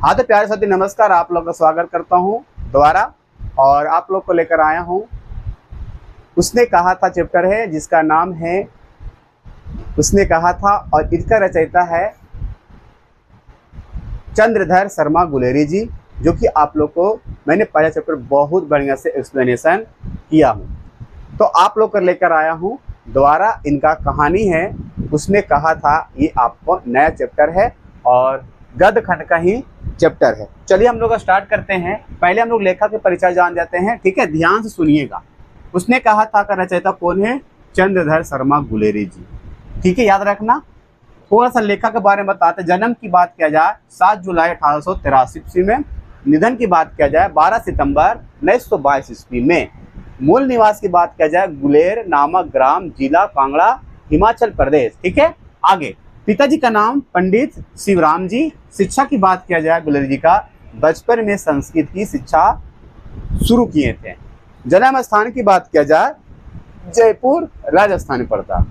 हाँ तो प्यारे साथी नमस्कार, आप लोग का स्वागत करता हूँ दोबारा। और आप लोग को लेकर आया हूँ उसने कहा था चैप्टर है जिसका नाम है उसने कहा था, और इसका रचयिता है चंद्रधर शर्मा गुलेरी जी, जो कि आप लोग को मैंने पहला चैप्टर बहुत बढ़िया से एक्सप्लेनेशन किया हूँ। तो आप लोग को लेकर आया हूँ दोबारा, इनका कहानी है उसने कहा था। ये आपको नया चैप्टर है और गद्य खंड का ही चैप्टर है। चलिए हम लोग स्टार्ट करते हैं। पहले हम लोग लेखक के परिचय जान जाते हैं, ठीक है, ध्यान से सुनिएगा। उसने कहा था का रचयिता कौन है? चंद्रधर शर्मा गुलेरी जी, ठीक है, याद रखना। थोड़ा सा लेखक के बारे में बताते। जन्म की बात किया जाए 7 जुलाई 1883 ईस्वी में, निधन की बात किया जाए 12 सितंबर 1922 ईस्वी में। मूल निवास की बात किया जाए गुलेर नामक ग्राम, जिला कांगड़ा, हिमाचल प्रदेश, ठीक है। आगे पिताजी का नाम पंडित शिवराम जी। शिक्षा की बात किया जाए गुलेरी जी का बचपन में संस्कृत की शिक्षा शुरू किए थे। जन्म स्थान की बात किया जाए जयपुर राजस्थान पड़ता।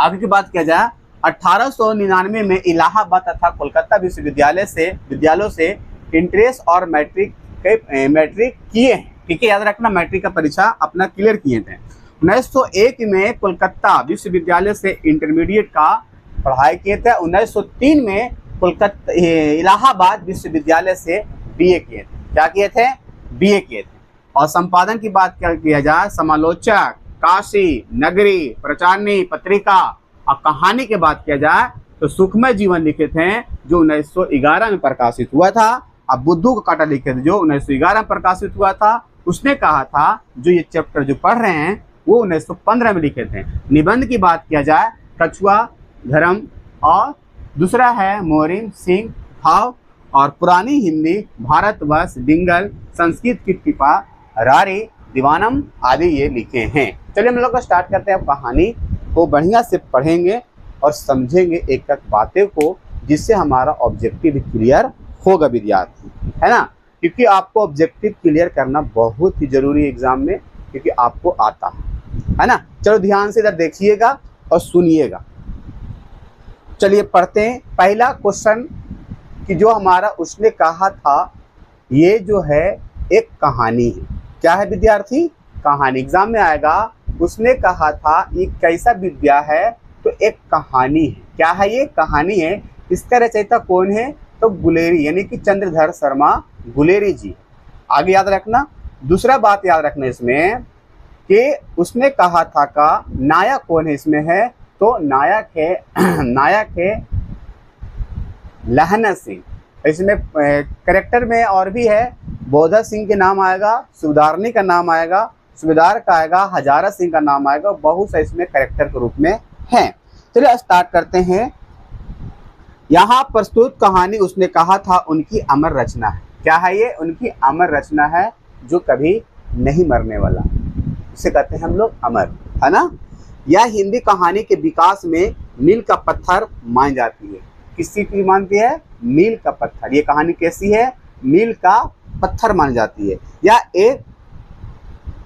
आगे की बात किया जाए 1899 में इलाहाबाद तथा कोलकाता विद्यालयों से इंट्रेंस और मैट्रिक किए हैं, ठीक है, याद रखना। मैट्रिक का परीक्षा अपना क्लियर किए थे। 1901 में कोलकाता विश्वविद्यालय से इंटरमीडिएट का पढ़ाई किए थे। 1903 में कोलकाता इलाहाबाद विश्वविद्यालय से बीए किए थे। क्या किए थे? बीए किए थे। और संपादन की बात किया जाए समालोचक, काशी नगरी, प्रचारणी पत्रिका। और कहानी की बात किया जाए तो सुखमय जीवन लिखे थे जो 1911 में प्रकाशित हुआ था। अब बुद्धू का कांटा लिखे थे जो 1911 में प्रकाशित हुआ था। उसने कहा था जो ये चैप्टर जो पढ़ रहे हैं वो 1915 में लिखे थे। निबंध की बात किया जाए कछुआ धर्म, और दूसरा है मोरिन सिंह भाव, और पुरानी हिंदी भारतवर्ष, डिंगल, संस्कृत की टिपा, रारी, दीवानम आदि ये लिखे हैं। चलिए हम लोग स्टार्ट करते हैं। अब कहानी को बढ़िया से पढ़ेंगे और समझेंगे एक एक बातें को, जिससे हमारा ऑब्जेक्टिव क्लियर होगा विद्यार्थी, है ना। क्योंकि आपको ऑब्जेक्टिव क्लियर करना बहुत ही जरूरी है एग्जाम में, क्योंकि आपको आता है ना। चलो ध्यान से इधर देखिएगा और सुनिएगा। चलिए पढ़ते हैं। पहला क्वेश्चन कि जो हमारा उसने कहा था, ये जो है एक कहानी है। क्या है विद्यार्थी? कहानी। एग्जाम में आएगा। उसने कहा था ये कैसा विद्या है? तो एक कहानी है। क्या है ये? कहानी है। इसका रचयिता कौन है? तो गुलेरी, यानी कि चंद्रधर शर्मा गुलेरी जी। आगे याद रखना। दूसरा बात याद रखना इसमें कि उसने कहा था का नायक कौन है इसमें है? तो नायक है लहना सिंह। इसमें करेक्टर में और भी है, बोधा सिंह के नाम आएगा, सुधारनी का नाम आएगा, सुबेदार का आएगा, हजारा सिंह का नाम आएगा। बहुत से इसमें करेक्टर के रूप में है। चलिए स्टार्ट करते हैं। यहाँ प्रस्तुत कहानी उसने कहा था उनकी अमर रचना है। क्या है ये? उनकी अमर रचना है जो कभी नहीं मरने वाला, इसे कहते हैं हम लोग अमर, है ना। यह हिंदी कहानी के विकास में मील का पत्थर मानी जाती है। किसी की मानती है? मील का पत्थर। ये कहानी कैसी है? मील का पत्थर मानी जाती है। यह एक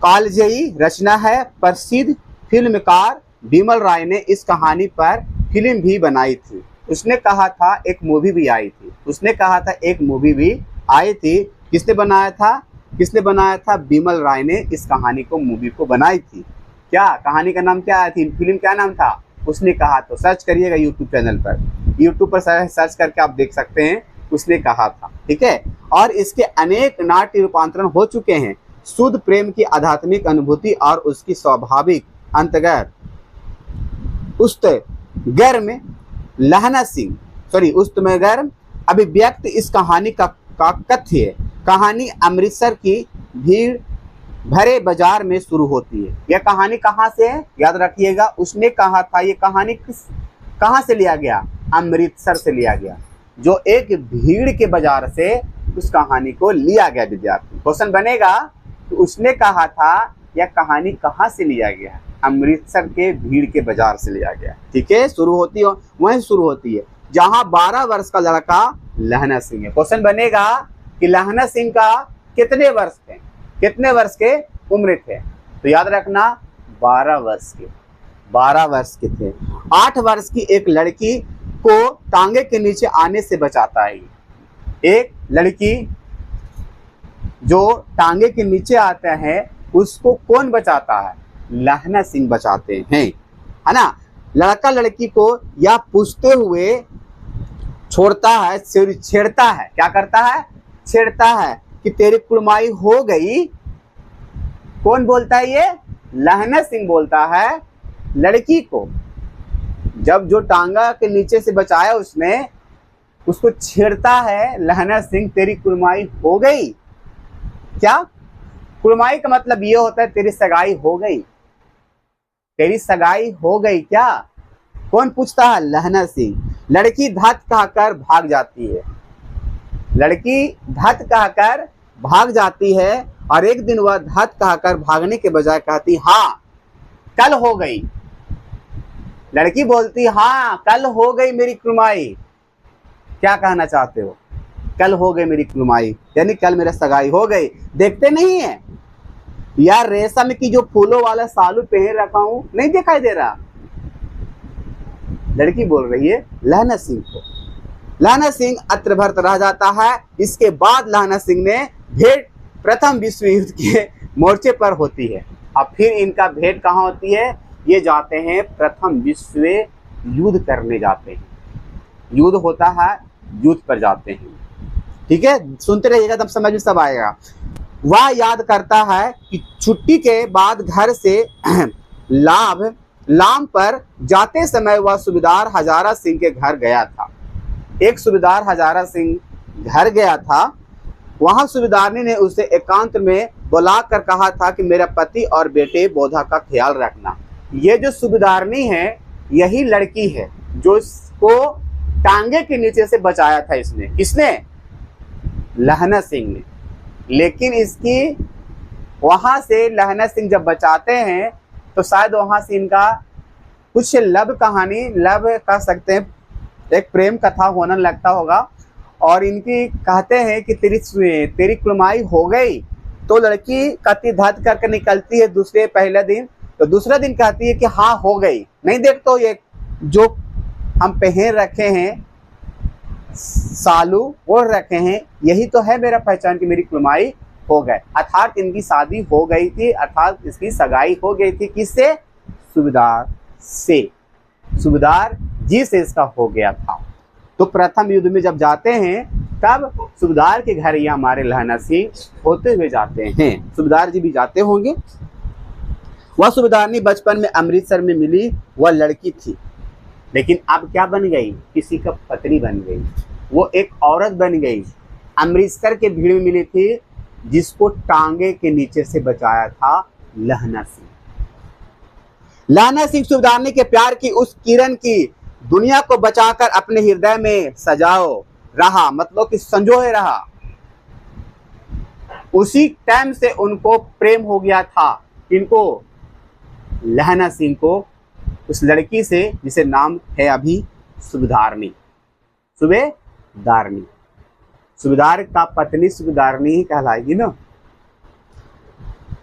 कालजयी रचना है। प्रसिद्ध फिल्मकार बिमल राय ने इस कहानी पर फिल्म भी बनाई थी। उसने कहा था एक मूवी भी आई थी। किसने बनाया था? बिमल राय ने इस कहानी को, मूवी को बनाई थी। क्या कहानी का नाम क्या आया थी? फिल्म क्या नाम था? उसने कहा। तो सर्च करिएगा यूट्यूब चैनल पर, यूट्यूब पर सर्च करके आप देख सकते हैं। उसने कहा था, ठीक है। और इसके अनेक नाट्य रूपांतरण हो चुके हैं। शुद्ध प्रेम की आध्यात्मिक अनुभूति और उसकी स्वाभाविक अंतर्गत उस्तमगर्म अभिव्यक्त इस कहानी का कथ्य कहानी अमृतसर की भीड़ भरे बाजार में शुरू होती है। यह कहानी कहाँ से है? याद रखिएगा। उसने कहा था ये कहानी कहाँ से लिया गया? अमृतसर से लिया गया, जो एक भीड़ के बाजार से उस कहानी को लिया गया। विद्यार्थी क्वेश्चन बनेगा तो उसने कहा था यह कहानी कहाँ से लिया गया? अमृतसर के भीड़ के बाजार से लिया गया, ठीक है। शुरू होती है वहीं शुरू होती है जहाँ 12 वर्ष का लड़का लहना सिंह है। क्वेश्चन बनेगा कि लहना सिंह का कितने वर्ष थे, कितने वर्ष के उम्र थे? तो याद रखना 12 वर्ष के थे। 8 वर्ष की एक लड़की को टांगे के नीचे आने से बचाता है। एक लड़की जो टांगे के नीचे आता है उसको कौन बचाता है? लहना सिंह बचाते हैं, है ना। लड़का लड़की को यह पूछते हुए छोड़ता है, छेड़ता है। क्या करता है? छेड़ता है कि तेरी कुड़माई हो गई। कौन बोलता है ये? लहना सिंह बोलता है लड़की को। जब जो टांगा के नीचे से बचाया उसने, उसको छेड़ता है लहना सिंह, तेरी कुड़माई हो गई। क्या? कुड़माई का मतलब ये होता है तेरी सगाई हो गई, तेरी सगाई हो गई क्या? कौन पूछता है? लहना सिंह। लड़की धत कहकर भाग जाती है। लड़की धत कहकर भाग जाती है और एक दिन वह धत कहकर भागने के बजाय कहती हाँ कल हो गई। लड़की बोलती हाँ कल हो गई मेरी कुड़माई। क्या कहना चाहते हो? कल हो गई मेरी कुड़माई, यानी कल मेरा सगाई हो गई। देखते नहीं है यार, रेशम की जो फूलों वाला सालू पहन रखा हूं, नहीं दिखाई दे रहा? लड़की बोल रही है लहना सिंह को। लहना सिंह अत्रभर्त रह जाता है। इसके बाद लहना सिंह ने भेंट प्रथम विश्व युद्ध के मोर्चे पर होती है। अब फिर इनका भेंट कहाँ होती है? ये जाते हैं प्रथम विश्व युद्ध करने जाते हैं। युद्ध होता है, युद्ध पर जाते हैं। ठीक है, सुनते रहिएगा तब समझ में सब आएगा। वह याद करता है कि छुट्टी के बाद घर से लाम पर जाते समय वह सूबेदार हजारा सिंह के घर गया था। एक सूबेदार हजारा सिंह घर गया था। वहां सूबेदारनी ने उसे एकांत में बुलाकर कहा था कि मेरा पति और बेटे बोधा का ख्याल रखना। ये जो सूबेदारनी है यही लड़की है जो इसको टांगे के नीचे से बचाया था। इसने, किसने? लहना सिंह ने। लेकिन इसकी वहां से लहना सिंह जब बचाते हैं तो शायद वहां से इनका कुछ लब कहानी, लब कह सकते हैं, एक प्रेम कथा होने लगता होगा। और इनकी कहते हैं कि तेरी कुड़माई हो गई। तो लड़की कति धत करके निकलती है दूसरे पहले दिन, तो दूसरा दिन कहती है कि हाँ हो गई। नहीं देख तो ये जो हम पहन रखे हैं सालू ओढ़ रखे हैं, यही तो है मेरा पहचान कि मेरी कुड़माई हो गए। अर्थात इनकी शादी हो गई थी, अर्थात इसकी सगाई हो गई थी। किससे? सूबेदार से। सूबेदार जी से इसका हो गया था। तो प्रथम युद्ध में जब जाते हैं तब सूबेदार के घर ये हमारे लहना सिंह होते हुए जाते हैं। सूबेदार जी भी जाते होंगे। वह सूबेदारनी बचपन में अमृतसर में मिली, वह लड़की थी, लेकिन अब क्या बन गई? किसी का पत्नी बन गई। वो एक औरत बन गई। अमृतसर के भीड़ में मिली थी, जिसको टांगे के नीचे से बचाया था लहना सिंह। लहना सिंह सूबेदारनी के प्यार की उस किरण की दुनिया को बचाकर अपने हृदय में सजाओ रहा, मतलब कि संजोए रहा। उसी टाइम से उनको प्रेम हो गया था। इनको लहना सिंह को उस लड़की से, जिसे नाम है अभी सूबेदारनी। सूबेदारनी, सूबेदार का पत्नी सूबेदारनी ही कहलाएगी ना।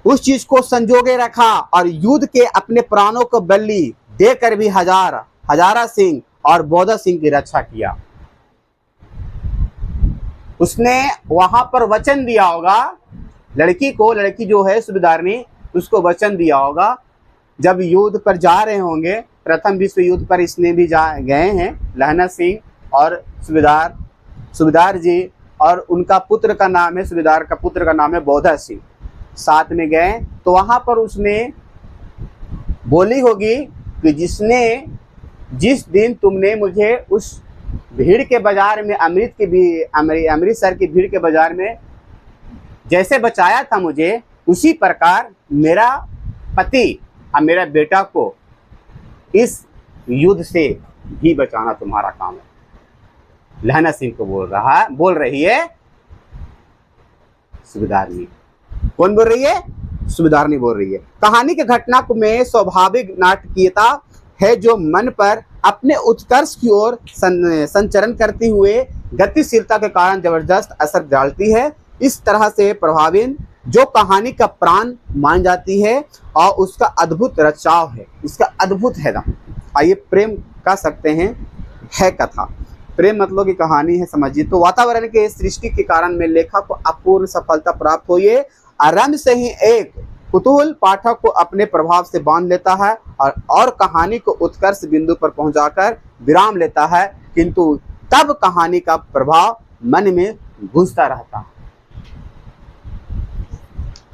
उस चीज को संजोगे रखा और युद्ध के अपने प्राणों को बलि देकर भी हजारा सिंह और बोधा सिंह की रक्षा किया। उसने वहां पर वचन दिया होगा लड़की को, लड़की जो है सूबेदारनी, उसको वचन दिया होगा जब युद्ध पर जा रहे होंगे। प्रथम विश्व युद्ध पर इसने भी गए हैं, लहना सिंह और सूबेदार जी, और उनका पुत्र का नाम है, सूबेदार का पुत्र का नाम है बोधा सिंह। साथ में गए तो वहां पर उसने बोली होगी कि जिस दिन तुमने मुझे उस भीड़ के बाजार में, अमृतसर की भीड़ के बाजार में जैसे बचाया था मुझे, उसी प्रकार मेरा पति और मेरा बेटा को इस युद्ध से भी बचाना तुम्हारा काम है। लहना सिंह को बोल रही है सूबेदारनी। कौन बोल रही है? सूबेदारनी बोल रही है। कहानी के घटना में स्वाभाविक नाटकीयता है जो मन पर अपने उत्कर्ष की ओर संचरण करते हुए गतिशीलता के कारण जबरदस्त असर डालती है। इस तरह से प्रभावित जो कहानी का प्राण मान जाती है और उसका अद्भुत रचाव है, इसका अद्भुत है ना। आइए प्रेम कह सकते हैं, है कथा। प्रेम मतलब की कहानी है, समझिए। तो वातावरण के सृष्टि के कारण में लेखक को अपूर्व सफलता प्राप्त हुई है। आरंभ से ही एक कुतूहल पाठक को अपने प्रभाव से बांध लेता है और कहानी को उत्कर्ष बिंदु पर पहुंचाकर विराम लेता है, किंतु तब कहानी का प्रभाव मन में घुसता रहता है।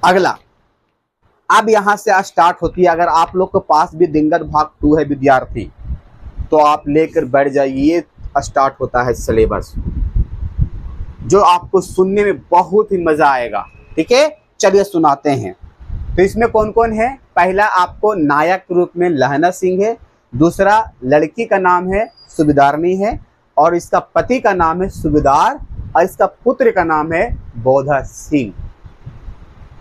अगला, अब यहां से स्टार्ट होती है। अगर आप लोग के पास भी दिंगत भाग 2 है विद्यार्थी, तो आप लेकर बैठ जाइए। स्टार्ट होता है सिलेबस, जो आपको सुनने में बहुत ही मजा आएगा। ठीक है, चलिए सुनाते हैं। तो इसमें कौन कौन है? पहला आपको नायक के रूप में लहना सिंह है, दूसरा लड़की का नाम है सूबेदारनी है, और इसका पति का नाम है सूबेदार, और इसका पुत्र का नाम है बोधा सिंह।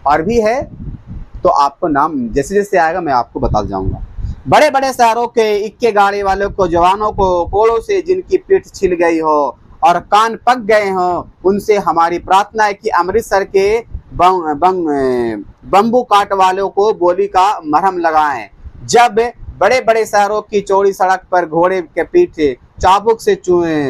और भी है, तो आपको नाम जैसे जैसे आएगा मैं आपको बता जाऊंगा। बड़े बड़े शहरों के इक्के गाड़ी वालों को, जवानों को, कोड़ों से जिनकी पीठ छिल गई हो और कान पक गए हो, उनसे हमारी प्रार्थना है कि अमृतसर के बम्बू काट वालों को बोली का मरहम लगाएं। जब बड़े बड़े शहरों की चौड़ी सड़क पर घोड़े के पीठ चाबुक से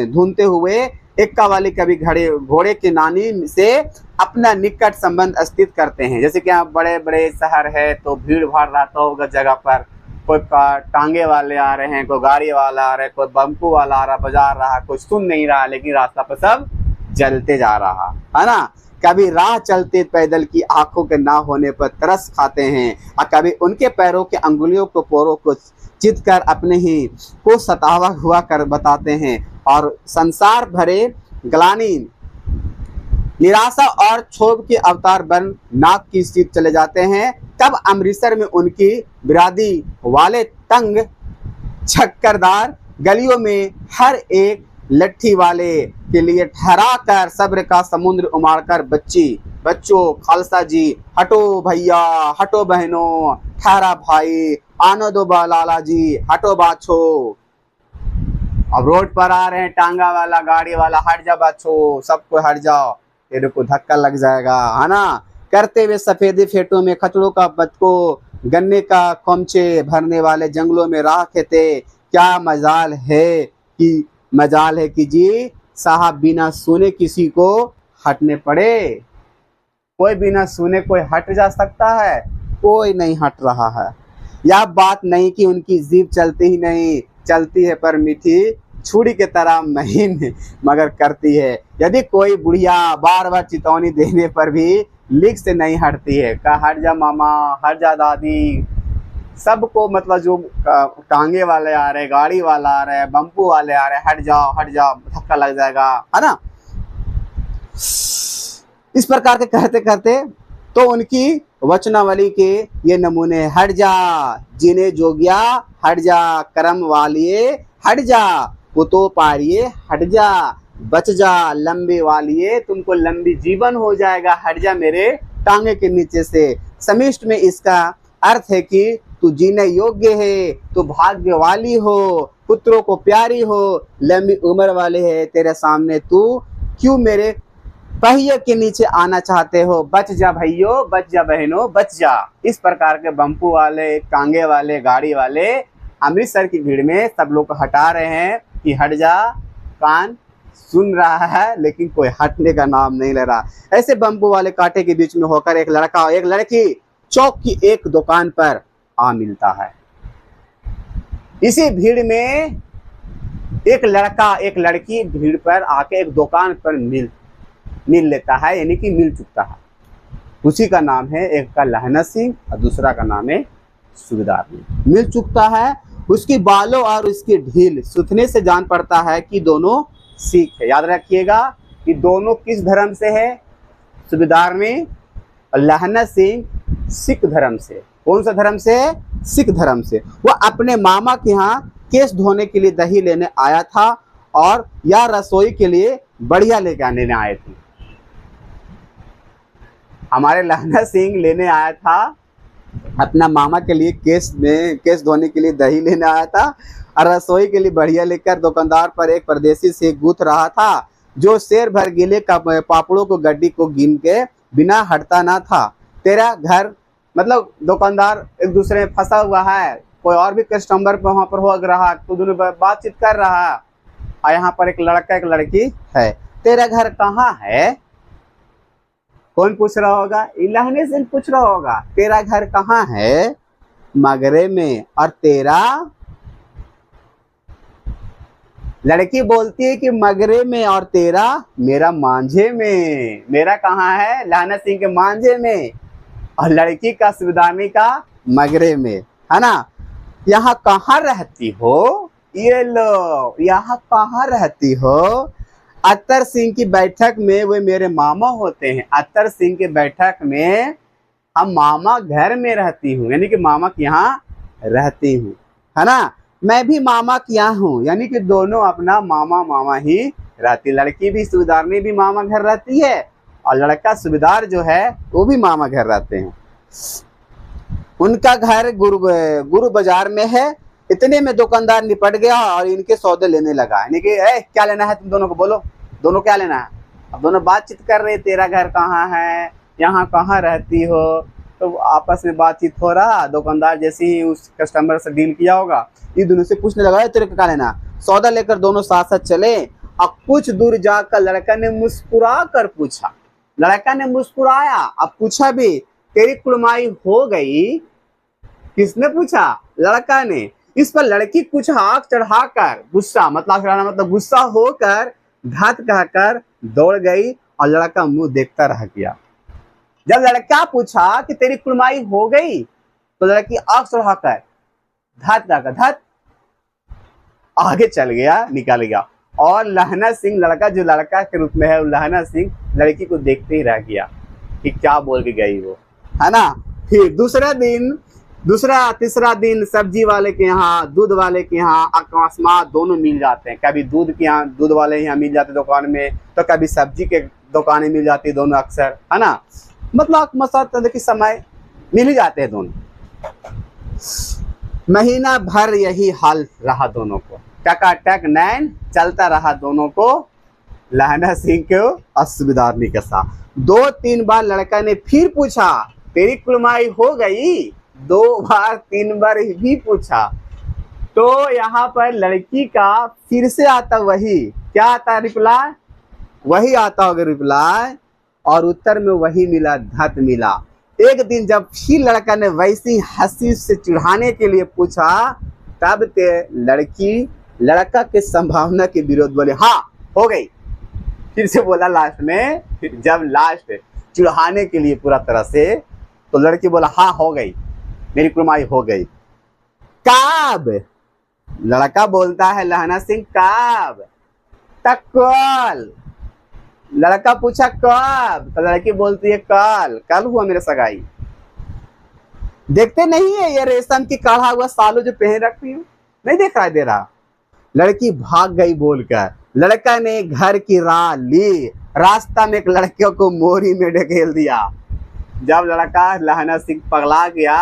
ढूंढते हुए इक्का वाले कभी घोड़े के नानी से अपना निकट संबंध स्थित करते हैं। जैसे कि यहाँ बड़े बड़े शहर है तो भीड़ भाड़ रहता होगा जगह पर, कोई टांगे वाले आ रहे हैं, कोई गाड़ी वाला आ रहा है, कोई बम्पू वाला आ रहा, बजा रहा, कोई सुन नहीं रहा, लेकिन रास्ता पर सब जलते जा रहा है ना। कभी राह चलते पैदल की आंखों के ना होने पर तरस खाते हैं, और कभी उनके पैरों के अंगुलियों को पोरों को चित कर अपने ही को सतावा हुआ कर बताते हैं, और संसार भरे ग्लानि, निराशा और क्षोभ के अवतार बन नाक की सीट चले जाते हैं। तब अमृतसर में उनकी बिरादी वाले तंग छक्करदार गलियों में हर एक लट्ठी वाले के लिए ठहरा कर सब्र का समुद्र उमाड़कर बच्चों, खालसा जी, हटो भैया, हटो बहनों, ठहरा भाई, आनो दो लाला जी, हटो बाछो। अब रोड पर आ रहे हैं टांगा वाला, गाड़ी वाला, हट जा बाछो, सबको हट जाओ, तेरे को धक्का लग जाएगा, है ना। करते हुए सफेदी फेटों में खचड़ों का बतको, गन्ने का खोमचे भरने वाले जंगलों में राह खेते, क्या मजाल है कि जी साहब बिना सुने किसी को हटने पड़े। कोई बिना सुने कोई हट जा सकता है? कोई नहीं हट रहा है। यह बात नहीं कि उनकी जीभ चलती ही नहीं, चलती है पर मीठी छुरी के तरह महीन मगर करती है। यदि कोई बुढ़िया बार बार चेतावनी देने पर भी लीक से नहीं हटती है, कहा हट जा मामा, हट जा दादी, सबको मतलब जो टांगे वाले आ रहे, गाड़ी वाला आ रहा है, बम्पू वाले आ रहे, हट जाओ, धक्का लग जाएगा, है ना। इस प्रकार के कहते कहते तो उनकी वचनावली के ये नमूने, हट जा जीने जोगिया, हट जा करम वालिए, हट जा पुतो पारिये, हट जा बच जा लंबे वालिए, तुमको लंबी जीवन हो जाएगा, हट जा मेरे टांगे के नीचे से। समिष्ट में इसका अर्थ है कि तू जीने योग्य है, तू भाग्य वाली हो, पुत्रों को प्यारी हो, लंबी उम्र वाले है, तेरे सामने तू क्यों मेरे पहिए के नीचे आना चाहते हो। बच जा भाइयों, बच जा बहनों, बच जा। इस प्रकार के बम्पू वाले, टांगे वाले, गाड़ी वाले अमृतसर की भीड़ में सब लोग को हटा रहे हैं कि हट जा। कान सुन रहा है लेकिन कोई हटने का नाम नहीं ले रहा। ऐसे बम्बू वाले कांटे के बीच में होकर एक लड़का और एक लड़की चौक की एक दुकान पर आ मिलता है। इसी भीड़ में एक लड़का एक लड़की भीड़ पर आके एक दुकान पर मिल लेता है, यानी कि मिल चुकता है। उसी का नाम है, एक का लहना सिंह और दूसरा का नाम है सूबेदारनी। मिल चुकता है। उसकी बालों और उसकी ढील सुथने से जान पड़ता है कि दोनों सिख है। याद रखिएगा कि दोनों किस धर्म से है, सूबेदारनी और लहना सिंह सिख धर्म से। कौन सा धर्म से? सिख धर्म से। वह अपने मामा के यहाँ केस धोने के लिए दही लेने आया था और यह रसोई के लिए बढ़िया लेके आने आए थे। हमारे लहना सिंह लेने आया था अपना मामा के लिए केस धोने के लिए दही लेने आया था और रसोई के लिए बढ़िया लेकर दुकानदार पर एक परदेसी से गूंथ रहा था, जो शेर भर गीले पापड़ों को गड्डी को गिन के बिना हटता ना था। तेरा घर मतलब दुकानदार एक दूसरे में फंसा हुआ है, कोई और भी कस्टमर वहां पर हो रहा, तो दोनों बातचीत कर रहा, और यहाँ पर एक लड़का एक लड़की है। तेरा घर कहाँ है? कौन पूछ रहा होगा? लहने से पूछ रहा होगा। तेरा घर कहाँ है? मगरे में। और तेरा? लड़की बोलती है कि मगरे में। और तेरा? मेरा मांझे में। मेरा कहाँ है? लहना सिंह के मांझे में, और लड़की का शिवदानी का मगरे में, है ना। यहाँ कहाँ रहती हो? ये लो, यहाँ कहाँ रहती हो? अत्तर सिंह की बैठक में, वे मेरे मामा होते हैं। अत्तर सिंह के बैठक में हम मामा घर में रहती हूँ, यानी कि मामा के यहाँ रहती हूँ, है ना। मैं भी मामा के यहाँ हूँ, यानी कि दोनों अपना मामा मामा ही रहती। लड़की भी सूबेदारनी भी मामा घर रहती है, और लड़का सूबेदार जो है वो भी मामा घर रहते हैं। उनका घर गुरु बाजार में है। इतने में दुकानदार निपट गया और इनके सौदे लेने लगा, यानी कि क्या लेना है तुम दोनों को, बोलो दोनों क्या लेना है। अब दोनों बातचीत कर रहे, तेरा घर कहाँ है, यहाँ कहाँ रहती हो, तो आपस में बातचीत हो रहा। दुकानदार जैसे ही उस कस्टमर से डील किया होगा, ये दोनों से पूछने लगा, तेरे को क्या लेना। सौदा लेकर दोनों साथ साथ चले, और कुछ दूर जाकर लड़का ने मुस्कुरा कर पूछा। लड़का ने मुस्कुराया, अब पूछा भी, तेरी कुड़माई हो गई? किसने पूछा? लड़का ने। इस पर लड़की कुछ आंख चढ़ाकर गुस्सा, मतलब गुस्सा होकर घात कहकर दौड़ गई, और लड़का मुंह देखता रह गया। जब लड़का पूछा कि तेरी कुड़माई हो गई, तो लड़की आंख चढ़ाकर घात कहकर घात आगे चल गया, निकल गया। और लहना सिंह, लड़का जो लड़का के रूप में है, लहना सिंह लड़की को देखते ही रह गया कि क्या बोल के गई वो, है ना। फिर तीसरा दिन सब्जी वाले के यहाँ, दूध वाले के यहाँ अकस्मात दोनों मिल जाते हैं। कभी दूध वाले यहाँ मिल जाते दुकान में, तो कभी सब्जी के दुकानें मिल जाती है दोनों अक्सर, है ना। मतलब मसद के समय मिल ही जाते हैं दोनों। महीना भर यही हाल रहा दोनों को, टकाटक नैन चलता रहा दोनों को, लहना सिंह को और सूबेदारनी के साथ। 2-3 बार लड़का ने फिर पूछा, तेरी कुड़माई हो गई? 2 बार 3 बार भी पूछा। तो यहाँ पर लड़की का फिर से आता वही, क्या आता रिप्लाई? वही आता होगा रिप्लाई, और उत्तर में वही मिला, धत मिला। एक दिन जब फिर लड़का ने वैसी हंसी से चिढ़ाने के लिए पूछा, तब लड़की लड़का के संभावना के विरोध बोले, हाँ हो गई। फिर से बोला लास्ट में, जब लास्ट चिढ़ाने के लिए पूरा तरह से, तो लड़की बोला, हाँ हो गई, मेरी कुड़माई हो गई। कब? लड़का बोलता है लहना सिंह, कब? कल। लड़का पूछा कब, तो लड़की बोलती है कल हुआ मेरा सगाई। देखते नहीं है ये रेशम की काढ़ा हुआ सालू जो पहन रखती हूँ, नहीं दिखाई दे रहा? लड़की भाग गई बोलकर। लड़का ने घर की राह ली, रास्ता में एक लड़के को मोरी में ढकेल दिया। जब लड़का लहना सिंह पगला गया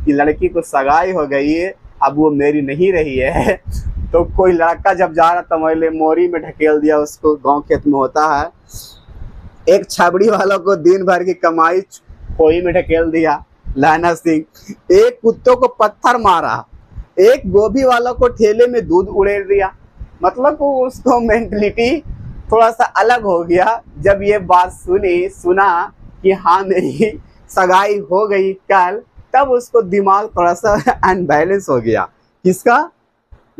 कि लड़की को सगाई हो गई है, अब वो मेरी नहीं रही है, तो कोई लड़का जब जा रहा था मोरी में ढकेल दिया उसको। गांव खेत में होता है, एक छबड़ी वालों को दिन भर की कमाई खोई में ढकेल दिया लहना सिंह। एक कुत्तों को पत्थर मारा, एक गोभी वालों को ठेले में दूध उड़ेल दिया। मतलब उसको मेंटलिटी थोड़ा सा अलग हो गया। जब ये बात सुना कि हाँ मेरी सगाई हो गई कल, तब उसको दिमाग थोड़ा सा अनबैलेंस हो गया। किसका?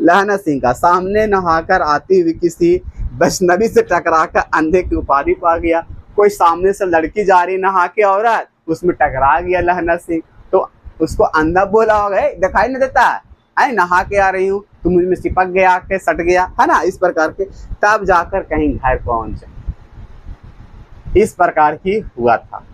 लहना सिंह का। सामने नहाकर आती हुई किसी वैष्णवी से टकराकर अंधे की उपाधि पा गया। कोई सामने से लड़की जा रही नहा के औरत, उसमें टकरा गया लहना सिंह, तो उसको अंधा बोला होगा, दिखाई नहीं देता है, नहा के आ रही हूँ, तो मुझ में चिपक गया के सट गया, है ना, इस प्रकार के। तब जाकर कहीं घर पहुंचे। इस प्रकार की हुआ था।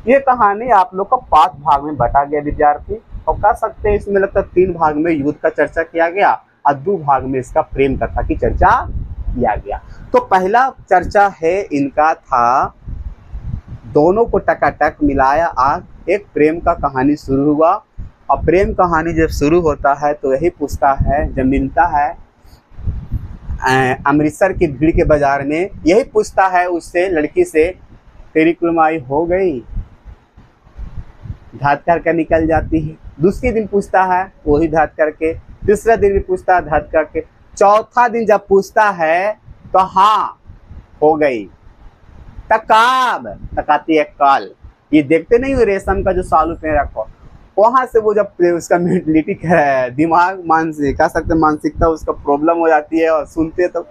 ये कहानी आप लोग को 5 भाग में बटा गया विद्यार्थी, और कह सकते हैं इसमें लगता है 3 भाग में युद्ध का चर्चा किया गया और 2 भाग में इसका प्रेम कथा की चर्चा किया गया। तो पहला चर्चा है इनका था, दोनों को टकाटक मिलाया आग, एक प्रेम का कहानी शुरू हुआ। और प्रेम कहानी जब शुरू होता है तो यही पूछता है, जब मिलता है अमृतसर की भीड़ के बाजार में, यही पूछता है उससे, लड़की से, तेरी कुड़माई हो गई? धात करके निकल जाती है। दूसरे दिन पूछता है, वही धात करके। तीसरा दिन भी पूछता है, धात करके। चौथा दिन जब पूछता है तो हाँ हो गई। तकाब तकाती है कल, ये देखते नहीं हो रेशम का जो सालू पे रखो, वहां से वो जब उसका मेंटलिटी दिमाग मानसिक कह सकते मानसिकता उसका प्रॉब्लम हो जाती है, और सुनते तो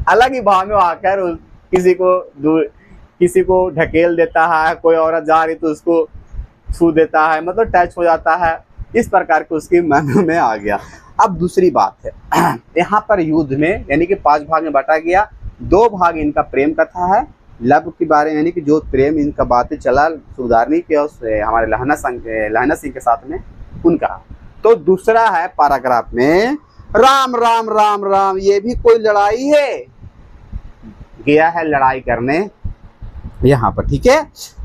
अलग ही भाव में आकर किसी को ढकेल देता है, कोई औरत जा रही तो उसको छू देता है, मतलब टच हो जाता है, इस प्रकार के उसके मन में आ गया। अब दूसरी बात है यहाँ पर युद्ध में यानी कि 5 भाग में बांटा गया। 2 भाग इनका प्रेम कथा है, लव के बारे यानी कि जो प्रेम इनका बातें चला सुधारनी के हमारे लहना सिंह के साथ में उनका। तो दूसरा है पैराग्राफ में राम राम राम राम, ये भी कोई लड़ाई है, गया है लड़ाई करने यहाँ पर, ठीक है।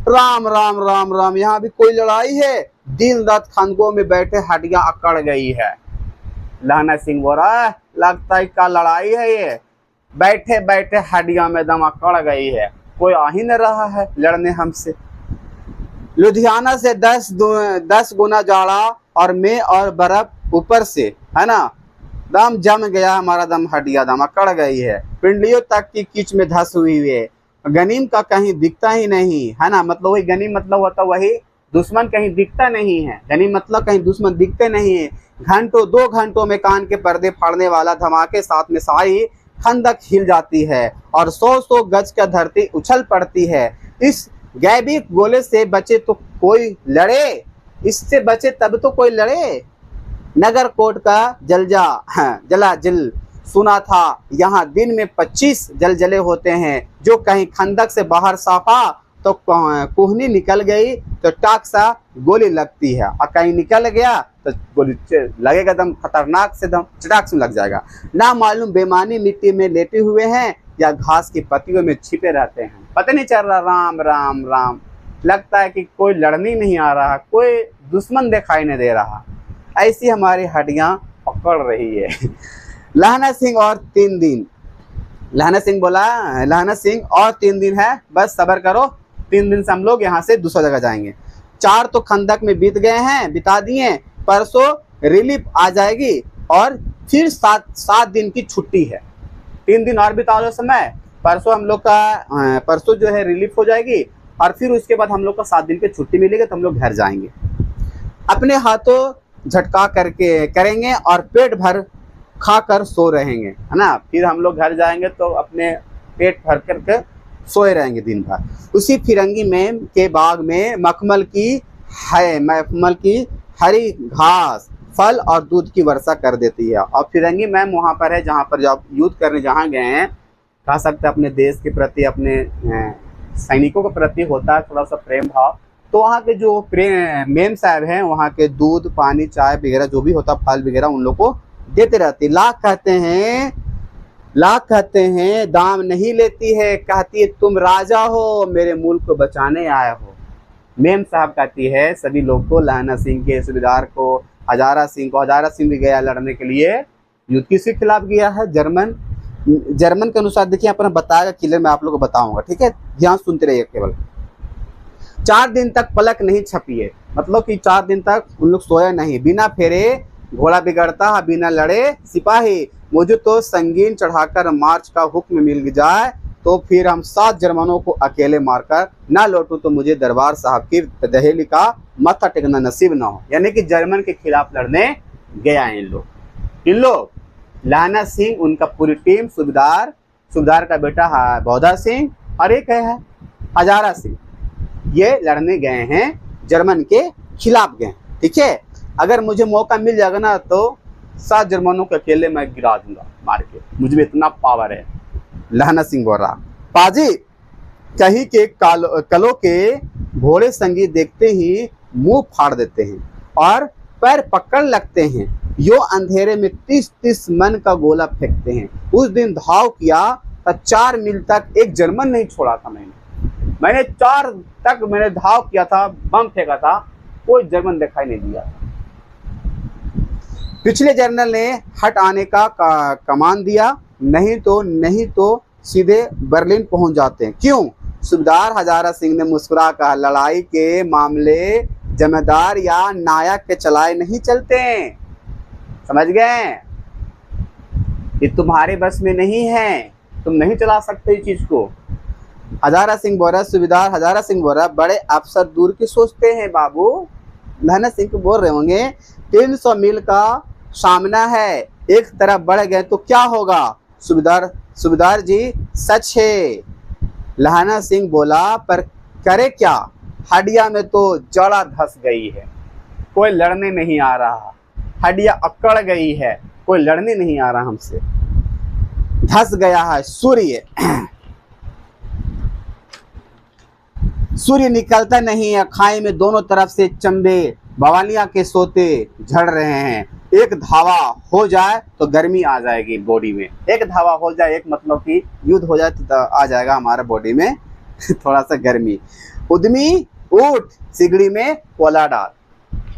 राम राम राम राम, यहाँ भी कोई लड़ाई है, दिन रात खंदकों में बैठे हड्डियां अकड़ गई है। लहना सिंह बोल रहा है लगता है क्या लड़ाई है, ये बैठे बैठे हड्डियां में दम अकड़ गई है, कोई आ ही न रहा है लड़ने हमसे। लुधियाना से 10 गुना जाड़ा और मैं और बर्फ ऊपर से, है ना, दम जम गया हमारा, दम हड्डियां दम अकड़ गई है, पिंडलियों तक की कीच में धस हुई है, गनीम का कहीं दिखता ही नहीं, है ना, मतलब वही गनीम मतलब होता वही दुश्मन कहीं दिखता नहीं है, गनीम मतलब कहीं दुश्मन दिखते नहीं है। घंटों 2 घंटों में कान के पर्दे फाड़ने वाला धमाके साथ में सारी खंदक हिल जाती है और 100 गज का धरती उछल पड़ती है। इस गैबी गोले से बचे तो कोई लड़े, इससे बचे तब तो कोई लड़े। नगर कोट का जलाजल सुना था, यहाँ दिन में 25 जलजले होते हैं, जो कहीं खंदक से बाहर साफा तो कोहनी निकल गई तो टाक सा गोली लगती है, और कहीं निकल गया तो गोली लगेगा दम खतरनाक से, दम चटाक से लग जाएगा। ना मालूम बेमानी मिट्टी में लेटे हुए हैं या घास की पत्तियों में छिपे रहते हैं, पता नहीं चल रहा। राम राम राम, लगता है कि कोई लड़ने नहीं आ रहा, कोई दुश्मन दिखाई नहीं दे रहा, ऐसी हमारी हड्डियां पकड़ रही है। लहना सिंह और 3 दिन, लहना सिंह बोला, लहना सिंह और 3 दिन है, बस सब्र करो, 3 दिन से हम लोग यहाँ से दूसरा जगह जाएंगे। 4 तो खंदक में बीत गए हैं, बिता दिए, परसों रिलीफ आ जाएगी और फिर 7 दिन की छुट्टी है, 3 दिन और बिता लो समय, परसों हम लोग का परसों जो है रिलीफ हो जाएगी और फिर उसके बाद हम लोग को 7 दिन की छुट्टी मिलेगी, तो हम लोग घर जाएंगे, अपने हाथों झटका करके करेंगे और पेट भर खाकर सो रहेंगे, है ना। फिर हम लोग घर जाएंगे तो अपने पेट भर करके सोए रहेंगे दिन भर। उसी फिरंगी में के बाग में मखमल की हरी घास, फल और दूध की वर्षा कर देती है। और फिरंगी मैम वहाँ पर है जहाँ पर जब युद्ध करने जहाँ गए हैं, कह सकते अपने देश के प्रति, अपने सैनिकों के प्रति होता है थोड़ा सा प्रेम भाव, तो वहाँ के जो मेम साहब हैं वहाँ के दूध पानी चाय वगैरह जो भी होता फल वगैरह उन लोग को देते रहती। लाख कहते हैं दाम नहीं लेती है, कहती है तुम राजा हो, मेरे मुल्क को बचाने आए हो। मेम साहब कहती है सभी लोग को, लहना सिंह के सूबेदार को, हजारा सिंह भी गया लड़ने के लिए, युद्ध किसके खिलाफ गया है, जर्मन के अनुसार देखिए अपना बताएगा क्लियर, मैं आप लोग को बताऊंगा, ठीक है, ध्यान सुनते रहिए केवल। 4 दिन तक पलक नहीं छपी है, मतलब कि 4 दिन तक उन लोग सोए नहीं, बिना फेरे घोड़ा बिगड़ता है, बिना लड़े सिपाही, मुझे तो संगीन चढ़ाकर मार्च का हुक्म मिल जाए तो फिर हम 7 जर्मनों को अकेले मारकर ना लौटूं तो मुझे दरबार साहब की दहेली का माथा टेकना नसीब ना हो। यानी कि जर्मन के खिलाफ लड़ने गया है इन लोग लहना सिंह, उनका पूरी टीम, सूबेदार का बेटा है बौदा सिंह और एक है हजारा सिंह, ये लड़ने गए हैं, जर्मन के खिलाफ गए, ठीक है। अगर मुझे मौका मिल जाएगा ना तो 7 जर्मनों को अकेले मैं गिरा दूंगा मार के, मुझे इतना पावर है। लहना सिंह बोल रहा, पाजी कहीं के कलों के घोड़े संगीत देखते ही मुंह फाड़ देते हैं और पैर पकड़ लगते हैं, यो अंधेरे में 30 मन का गोला फेंकते हैं। उस दिन धाव किया तो 4 मील तक एक जर्मन नहीं छोड़ा था, मैंने 4 तक मैंने धाव किया था, बम फेंका था, कोई जर्मन दिखाई नहीं दिया। पिछले जनरल ने हट आने का कमान दिया, नहीं तो सीधे बर्लिन पहुंच जाते हैं। क्यों? सूबेदार हजारा सिंह ने मुस्कुरा कहा, लड़ाई के मामले जमींदार या नायक के चलाए नहीं चलते, समझ गए। ये तुम्हारे बस में नहीं है, तुम नहीं चला सकते इस चीज को। हजारा सिंह बोल रहा, सूबेदार हजारा सिंह बोल रहा, बड़े अफसर दूर की सोचते हैं बाबू। लहना सिंह को बोल रहे होंगे 300 मील का सामना है, एक तरफ बढ़ गए तो क्या होगा। सूबेदार जी सच है। लहना सिंह बोला, पर करे क्या, हड्डिया में तो जड़ा धस गई है, कोई लड़ने नहीं आ रहा, हड्डिया अकड़ गई है, कोई लड़ने नहीं आ रहा हमसे। धस गया है सूर्य निकलता नहीं है, खाई में दोनों तरफ से चंबे बवालियां के सोते झड़ रहे हैं। एक धावा हो जाए तो गर्मी आ जाएगी बॉडी में, एक धावा हो जाए, एक मतलब कि युद्ध हो जाए तो आ जाएगा हमारा बॉडी में थोड़ा सा गर्मी। उद्यमी उठ सिगड़ी में कोयला डाल,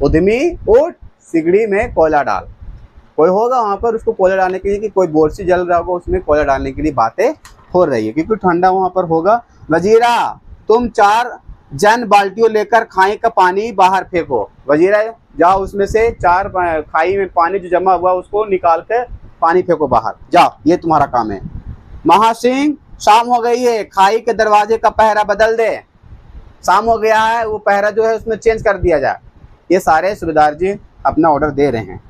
उद्यमी उठ सिगड़ी में कोयला डाल। कोई होगा वहां पर उसको कोयला डालने के लिए, कि कोई बोरसी जल रहा होगा उसमें कोयला डालने के लिए बातें हो रही है, क्योंकि ठंडा वहां पर होगा। वजीरा तुम 4 जन बाल्टियों लेकर खाई का पानी बाहर फेंको। वजीरा जाओ, उसमें से 4 खाई में पानी जो जमा हुआ उसको निकाल कर पानी फेंको बाहर, जाओ, ये तुम्हारा काम है। महासिंह शाम हो गई है, खाई के दरवाजे का पहरा बदल दे, शाम हो गया है, वो पहरा जो है उसमें चेंज कर दिया जाए। ये सारे सूबेदार जी अपना ऑर्डर दे रहे हैं।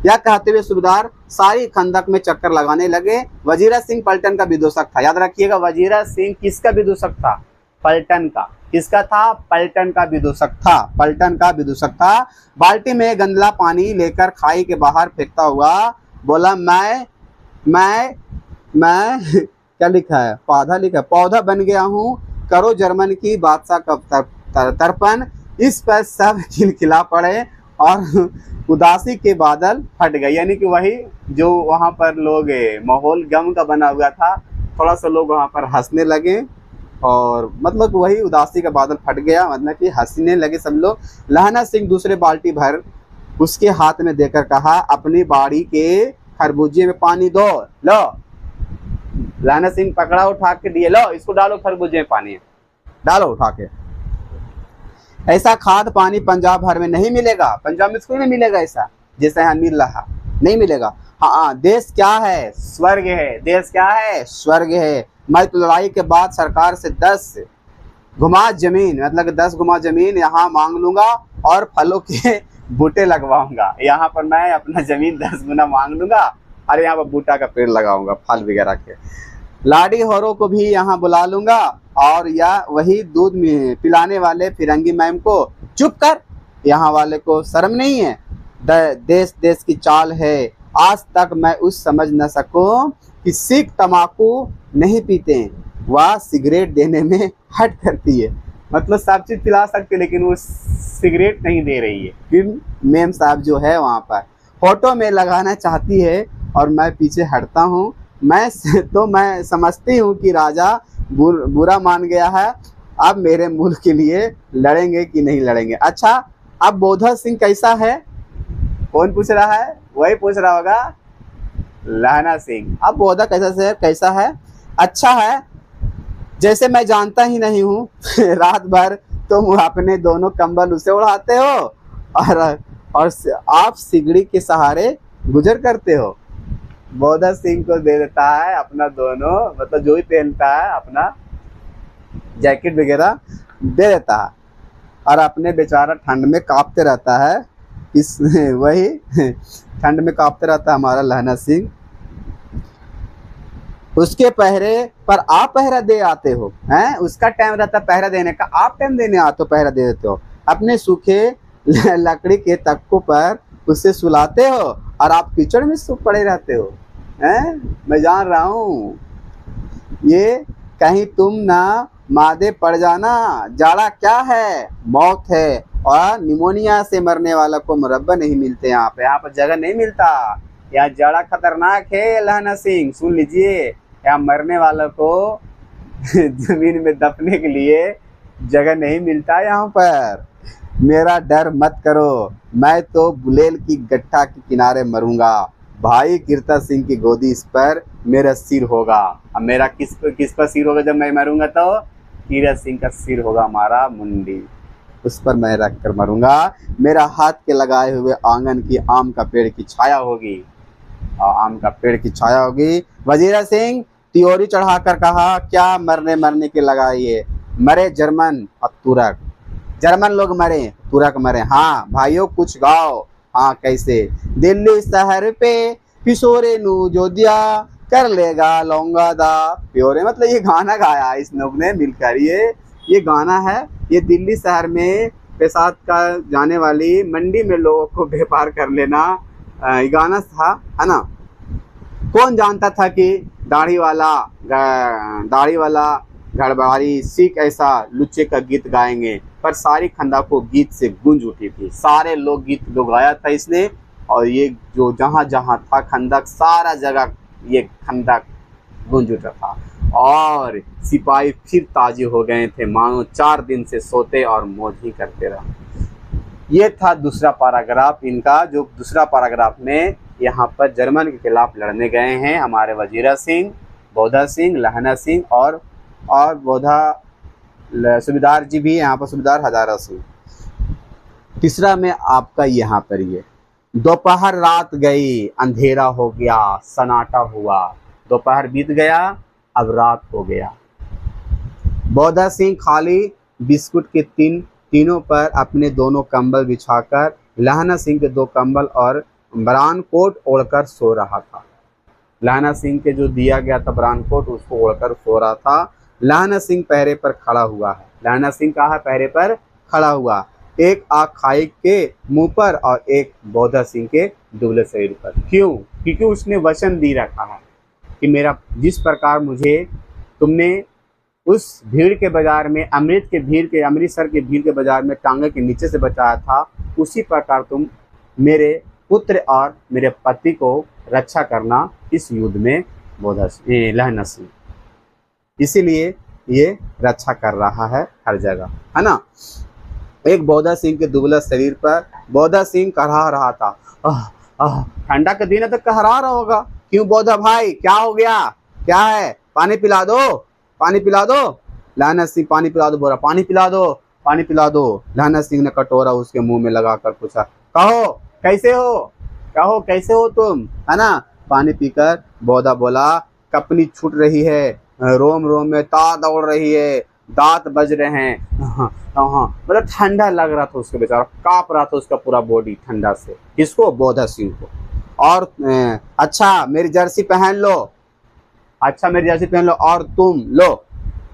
यह कहते हुए सूबेदार सारी खंदक में चक्कर लगाने लगे। वजीरा सिंह पलटन का विदूषक था, याद रखिएगा, वजीरा सिंह किसका विदूषक था, पलटन का। किसका था, पलटन का विदूषक था, पलटन का विदूषक था। बाल्टी में गंदला पानी लेकर खाई के बाहर फेंकता हुआ बोला, मैं क्या लिखा है, पौधा लिखा है, पौधा बन गया हूँ, करो जर्मन की बादशाह का तर्पण। इस पर सब खिलखिला पड़े और उदासी के बादल फट गए। यानी कि वही जो वहाँ पर लोग माहौल गम का बना हुआ था, थोड़ा सा लोग वहाँ पर हंसने लगे और मतलब वही उदासी का बादल फट गया, मतलब कि हंसने लगे सब लोग। लहना सिंह दूसरे बाल्टी भर उसके हाथ में देकर कहा, अपनी बाड़ी के खरबूजे में पानी दो, लो। लहना सिंह पकड़ा, उठा के दिए, लो इसको डालो खरबूजे में पानी, डालो उठा के। ऐसा खाद पानी पंजाब भर में नहीं मिलेगा, पंजाब में इसको नहीं मिलेगा ऐसा जैसा यहाँ मिल रहा, नहीं मिलेगा। हाँ, देश क्या है, स्वर्ग है, देश क्या है, स्वर्ग है। मैं तो लड़ाई के बाद सरकार से 10 गुमा जमीन, मतलब 10 गुमा जमीन यहाँ मांग लूंगा और फलों के बूटे लगवाऊंगा। यहाँ पर मैं अपना जमीन 10 गुना मांग लूंगा और यहाँ पर बूटा का पेड़ लगाऊंगा फल वगैरह के। लाडी होरों को भी यहाँ बुला लूंगा और या वही दूध में पिलाने वाले फिरंगी मैम को, चुप कर, यहाँ वाले को शर्म नहीं है, देश देश की चाल है। आज तक मैं उस समझ न सकूं कि सिख तम्बाकू नहीं पीते, वह सिगरेट देने में हट करती है। मतलब सब चीज पिला सकते लेकिन वो सिगरेट नहीं दे रही है। फिर मेम साहब जो है वहाँ पर फोटो में लगाना चाहती है और मैं पीछे हटता हूँ। मैं समझती हूँ कि राजा बुरा मान गया है, अब मेरे मुल्क के लिए लड़ेंगे कि नहीं लड़ेंगे। अच्छा, अब बोधा सिंह कैसा है, कौन पूछ रहा है, वही पूछ रहा होगा लहना सिंह। अब बोधा कैसा है, अच्छा है, जैसे मैं जानता ही नहीं हूँ। रात भर तुम अपने दोनों कंबल उसे उड़ाते हो और आप सिगड़ी के सहारे गुजर करते हो। बोधा सिंह को दे देता है अपना दोनों, मतलब जो भी पहनता है अपना जैकेट वगैरह दे देता है और अपने बेचारा ठंड में कांपते रहता है। वही ठंड में कांपते रहता है हमारा लहना सिंह। उसके पहरे पर आप पहरा दे आते हो, हैं? उसका टाइम रहता है पहरा देने का, आप टाइम देने आते हो, पहरा दे देते हो। अपने सूखे लकड़ी के तख्तों पर उसे सुलाते हो और आप कीचड़ में सूख पड़े रहते हो, हैं? मैं जान रहा हूँ ये, कहीं तुम ना मादे पड़ जाना। जाड़ा क्या है, मौत है, और निमोनिया से मरने वाला को मुरब्बा नहीं मिलते यहाँ पर जगह नहीं मिलता। यहाँ जाड़ा खतरनाक है लहना सिंह, सुन लीजिए, यहाँ मरने वालों को जमीन में दफने के लिए जगह नहीं मिलता यहाँ पर। मेरा डर मत करो, मैं तो बुलेल की गट्ठा के किनारे मरूंगा। भाई कीरता सिंह की गोदी इस पर मेरा सिर होगा। अब मेरा किस पर सिर होगा जब मैं मरूंगा, तो कीरत सिंह का सिर होगा हमारा मुंडी, उस पर मैं रख कर मरूंगा। मेरा हाथ के लगाए हुए आंगन की आम का पेड़ की छाया होगी। और आम का पेड़ की छाया होगी। वजीरा सिंह त्योरी चढ़ाकर कहा, क्या मरने मरने के लगाइए, मरे जर्मन और तुरक, जर्मन लोग मरे, तुरक मरे। हाँ भाइयों कुछ गाओ। हाँ कैसे, दिल्ली शहर पे पिशोरे नू जो दिया, कर लेगा लौंगा दा प्योरे। मतलब ये गाना गाया इस लोग ने मिलकर। ये गाना है, ये दिल्ली शहर में पेशाब का जाने वाली मंडी में लोगों को व्यापार कर लेना ये गाना था, है ना। कौन जानता था कि दाढ़ी वाला गड़बड़ी सिख ऐसा लुच्चे का गीत गाएंगे। पर सारी खंडक को गीत से गूंज उठी थी, सारे लोग गीत जो गाया था इसने। और ये जो जहाँ जहाँ था खंडक, सारा जगह ये खंडक गूंज उठा था। और सिपाही फिर ताजे हो गए थे, मानो 4 दिन से सोते और मौज ही करते रहे। ये था दूसरा पैराग्राफ इनका। जो दूसरा पैराग्राफ में यहाँ पर जर्मन के खिलाफ लड़ने गए हैं हमारे वजीरा सिंह, बौद्धा सिंह, लहना सिंह और सूबेदार जी भी यहाँ पर, सूबेदार हजारा सिंह। तीसरा में आपका यहाँ पर ये, दोपहर रात गई, अंधेरा हो गया, सन्नाटा हुआ। दोपहर बीत गया, अब रात हो गया। बौद्धा सिंह खाली बिस्कुट के तीनों पर अपने दोनों कंबल बिछाकर, लहना सिंह के 2 कंबल और बरान कोट ओढ़कर सो रहा था। लहना सिंह के जो दिया गया था बरान कोट, उसको ओढ़कर सो रहा था। लहना सिंह पहरे पर खड़ा हुआ है। लहना सिंह कहाँ है? पहरे पर खड़ा हुआ। एक आँख खाई के मुंह पर और एक बौद्धा सिंह के दुबले शरीर पर। क्यों? क्योंकि उसने वचन दी रखा है कि मेरा जिस प्रकार मुझे तुमने उस भीड़ के बाजार में, अमृतसर के भीड़ के बाजार में टांगे के नीचे से बचाया था, उसी प्रकार तुम मेरे पुत्र और मेरे पति को रक्षा करना इस युद्ध में लहना सिंह। इसीलिए ये रक्षा कर रहा है हर जगह, है ना। एक बौद्धा सिंह के दुबला शरीर पर बौद्धा सिंह कहरा रहा था। ठंडा का दिन है तो कहरा रहा होगा। क्यों बौद्धा भाई, क्या हो गया, क्या है? पानी पिला दो, पानी पिला दो। लहना सिंह पानी पिला दो, बोला पानी पिला दो, पानी पिला दो। लहना सिंह ने कटोरा उसके मुंह में लगाकर पूछा, कहो कैसे हो, कहो कैसे हो तुम, है ना। पानी पीकर बौद्धा बोला, कपनी छूट रही है, रोम रोम में तार दौड़ रही है, दांत बज रहे हैं। हाँ मतलब ठंडा लग रहा था उसको, बेचारा कांप रहा था उसका पूरा बॉडी ठंडा से। किसको? बौद्धा सिंह को। और अच्छा मेरी जर्सी पहन लो, अच्छा मेरी जर्सी पहन लो, और तुम लो,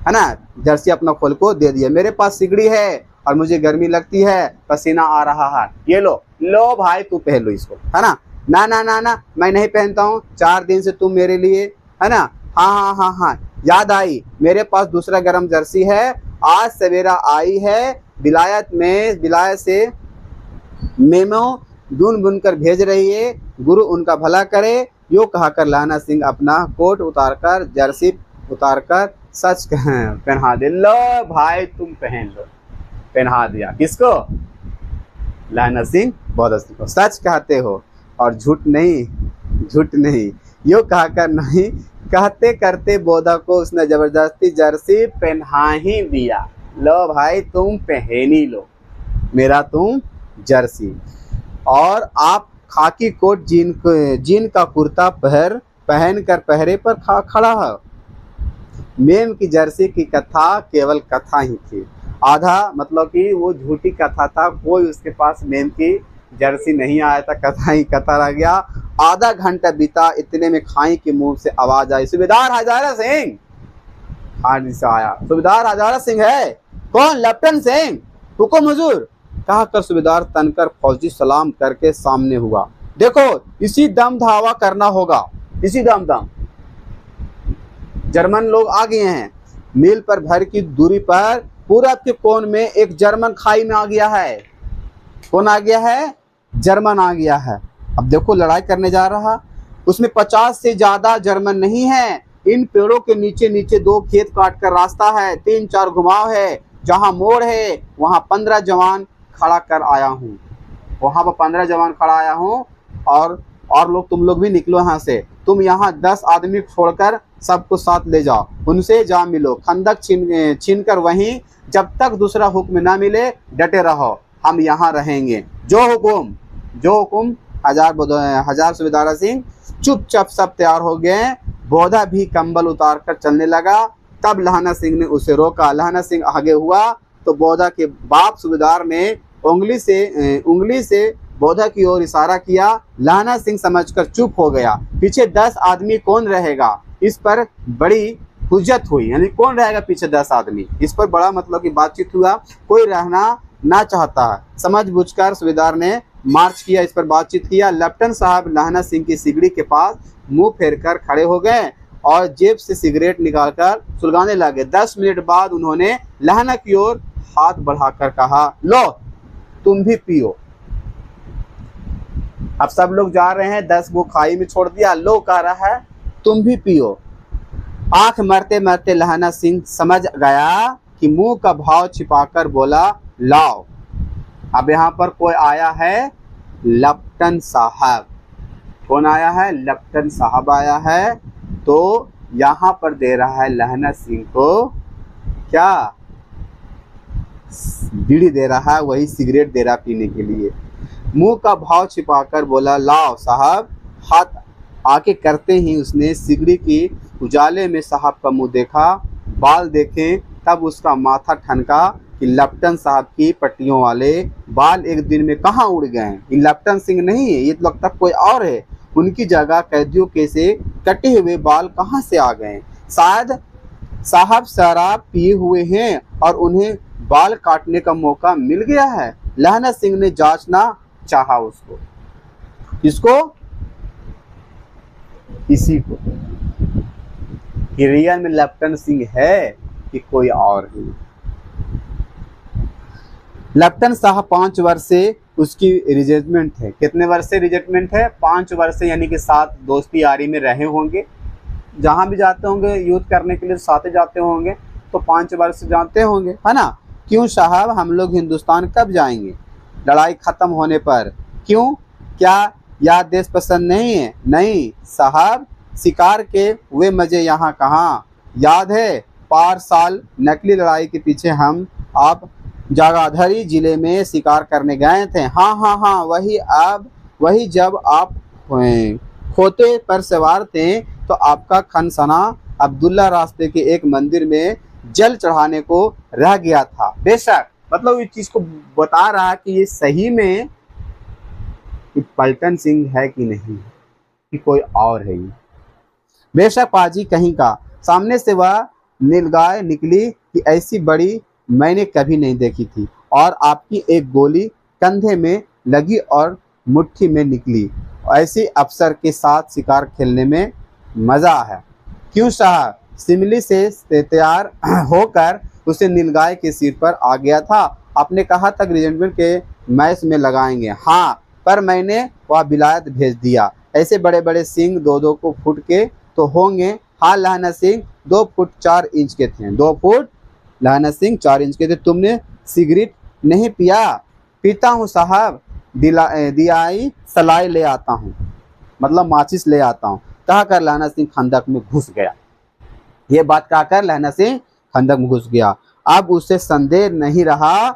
है ना। जर्सी अपना खोल को दे दिया। मेरे पास सिगड़ी है और मुझे गर्मी लगती है, पसीना आ रहा है, ये लो, लो भाई तू पहन लो इसको, है ना। ना ना ना ना मैं नहीं पहनता हूँ, 4 दिन से तुम मेरे लिए, है ना। हाँ हाँ हाँ हाँ याद आई, मेरे पास दूसरा गर्म जर्सी है, आज सवेरा आई है, विलायत से मेमो बुन बुनकर भेज रही है, गुरु उनका भला करे। यो कहकर लहना सिंह अपना कोट उतारकर, जर्सी उतारकर सच पहना दे। लो भाई तुम पहन लो, पहना दिया। किसको? लहना सिंह बौद्धा सिंह को। सच कहते हो और झूठ नहीं, झूठ नहीं। यो कहकर नहीं कहते करते बौद्धा को उसने जबरदस्ती जर्सी पहना ही दिया। लो भाई तुम पहन ही लो मेरा तुम जर्सी। और आप खाकी कोट जीन का कुर्ता पहन कर पहरे पर खड़ा है। मेम की जर्सी की कथा केवल कथा ही थी, आधा मतलब कि वो झूठी कथा था, कोई उसके पास मेम की जर्सी नहीं आया था, कथा ही कथा रह गया। आधा घंटा बीता, इतने में खाई के मुंह से आवाज आई, सूबेदार हजारा सिंह। खाड़ी से आया, सूबेदार हजारा सिंह है। कौन? लेफ्टिनेंट सिंह, हुकुम हुजूर। कहकर सूबेदार तनकर फौजी सलाम करके सामने हुआ। देखो इसी दम धावा करना होगा, इसी दम। जर्मन लोग आ गए हैं। मील पर भर की दूरी पर पूरब के कोन में एक जर्मन खाई में आ गया है। कौन आ गया है? जर्मन आ गया है। अब देखो लड़ाई करने जा रहा, उसमें 50 से ज्यादा जर्मन नहीं है। इन पेड़ों के नीचे नीचे 2 खेत काट कर रास्ता है, 3-4 घुमाव है, जहां मोड़ है वहां 15 जवान खड़ा कर आया हूँ, वहां पर 15 जवान खड़ा आया हूँ। और लोग, तुम लोग भी निकलो यहाँ से, तुम यहाँ 10 आदमी छोड़कर सबको साथ ले जाओ, उनसे जा मिलो, खंदक छीन कर वहीं, जब तक दूसरा हुक्म ना मिले डटे रहो, हम यहाँ रहेंगे। जो हुकुम हजार सूबेदार सिंह चुपचाप सब तैयार हो गए। बोधा भी कंबल उतार कर चलने लगा। तब लहना सिंह ने उसे रोका। लहना सिंह आगे हुआ तो बोधा के बाप सूबेदार ने उंगली से बोधा की ओर इशारा किया। लहना सिंह समझकर चुप हो गया। पीछे 10 आदमी कौन रहेगा, इस पर बड़ी हुज्जत हुई। यानी कौन रहेगा पीछे 10 आदमी, इस पर बड़ा मतलब की बातचीत हुआ। कोई रहना ना चाहता है। समझ बुझकर सूबेदार ने मार्च किया, इस पर बातचीत किया। लेफ्टिनेंट साहब लहना सिंह की सिगड़ी के पास मुंह फेरकर खड़े हो गए और जेब से सिगरेट निकालकर सुलगाने लगे। 10 मिनट बाद उन्होंने लहना की ओर हाथ बढ़ाकर कहा, लो तुम भी पियो। अब सब लोग जा रहे हैं, 10 को खाई में छोड़ दिया। लो कह रहा है तुम भी पियो। आंख मरते मरते लहना सिंह समझ गया कि मुंह का भाव छिपाकर बोला, लाओ। अब यहाँ पर कोई आया है, लेफ्टिनेंट साहब। कौन आया है? लेफ्टिनेंट साहब आया है। तो यहाँ पर दे रहा है लहना सिंह को क्या, बीड़ी दे रहा है, वही सिगरेट दे रहा पीने के लिए। मुंह का भाव छिपाकर बोला, लाओ साहब। हाथ आके करते ही उसने सिगड़ी की उजाले में साहब का मुंह देखा, बाल देखे। तब उसका माथा ठनका कि लेफ्टिनेंट साहब की पट्टियों वाले बाल एक दिन में कहाँ उड़ गए। ये लेफ्टिनेंट सिंह नहीं है, ये तो लगता कोई और है। उनकी जगह कैदियों के से कटे हुए बाल कहाँ से आ गए। शायद साहब शराब पिए हुए हैं और उन्हें बाल काटने का मौका मिल गया है। लहना सिंह ने जांचना चाहा उसको, इसको, इसी को, कि रियल में लेफ्टिनेंट सिंह है कि कोई और है। लेफ्टिनेंट साहब 5 वर्ष से उसकी रिजेंटमेंट है। कितने वर्ष से रिजेंटमेंट है? 5 वर्ष से, यानी कि साथ दोस्ती यारी में रहे होंगे। जहाँ भी जाते होंगे युद्ध करने के लिए साथ ही जाते होंगे, तो 5 वर्ष जानते होंगे, है ना। क्यों साहब, हम लोग हिंदुस्तान कब जाएंगे? लड़ाई खत्म होने पर। क्यों, क्या यह देश पसंद नहीं है? नहीं साहब, शिकार के वे मजे यहाँ कहाँ। याद है पार साल नकली लड़ाई के पीछे हम आप जागाधरी जिले में शिकार करने गए थे। हाँ हाँ हाँ, वही जब आप खोते पर सवार थे तो आपका खनसना अब्दुल्ला रास्ते के एक मंदिर में जल चढ़ाने को रह गया था। बेशक, मतलब इस चीज को बता रहा कि ये सही में कि पलटन सिंह है कि नहीं, कि कोई और है ये। बेशक पाजी कहीं का। सामने से वह नीलगाय निकली कि ऐसी बड़ी मैंने कभी नहीं देखी थी, और आपकी एक गोली कंधे में लगी और मुट्ठी में निकली। ऐसे अफसर के साथ शिकार खेलने में मजा है। क्यों साहब, सिमली से तैयार होकर उसे नीलगाय के सिर पर आ गया था। आपने कहा था रेजिमेंट के मैच में लगाएंगे। हाँ, पर मैंने वह विलायत भेज दिया। ऐसे बड़े बड़े सिंह 2-2 को फुट के तो होंगे। हाँ, लहना सिंह 2 फुट 4 इंच के थे। 2 फुट लहना सिंह 4 इंच के थे। तुमने सिगरेट नहीं पिया? पीता हूँ साहब, दियाई सलाई ले आता हूँ, मतलब माचिस ले आता हूँ, कहकर लहना सिंह खंदक में घुस गया। ये बात कहकर लहना सिंह खंदक में घुस गया। अब उसे संदेह नहीं रहा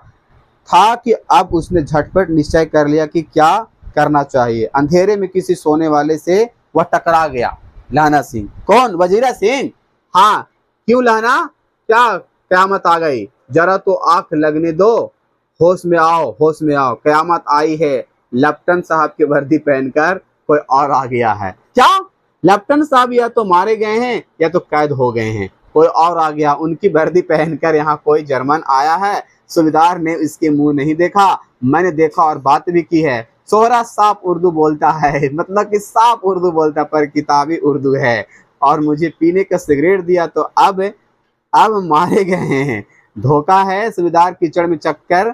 था कि अब उसने झटपट निश्चय कर लिया कि क्या करना चाहिए। अंधेरे में किसी सोने वाले से वह टकरा गया। लहना सिंह, कौन? वजीरा सिंह। हाँ, क्यों लहना, क्या कयामत आ गई? जरा तो आंख लगने दो, होश में आओ, होश में आओ। कयामत आई है। लेफ्टिनेंट साहब की वर्दी पहनकर कोई और आ गया है। क्या? लेफ्टिनेंट साहब या तो मारे गए हैं या तो कैद हो गए हैं, कोई और आ गया। उनकी वर्दी पहनकर यहाँ कोई जर्मन आया है। सूबेदार ने इसके मुंह नहीं देखा, मैंने देखा और बात भी की है। सोहरा साफ उर्दू बोलता है, मतलब कि साफ उर्दू बोलता, पर किताबी उर्दू है। और मुझे पीने का सिगरेट दिया तो अब मारे गए हैं। धोखा है। सूबेदार कीचड़ में चक्कर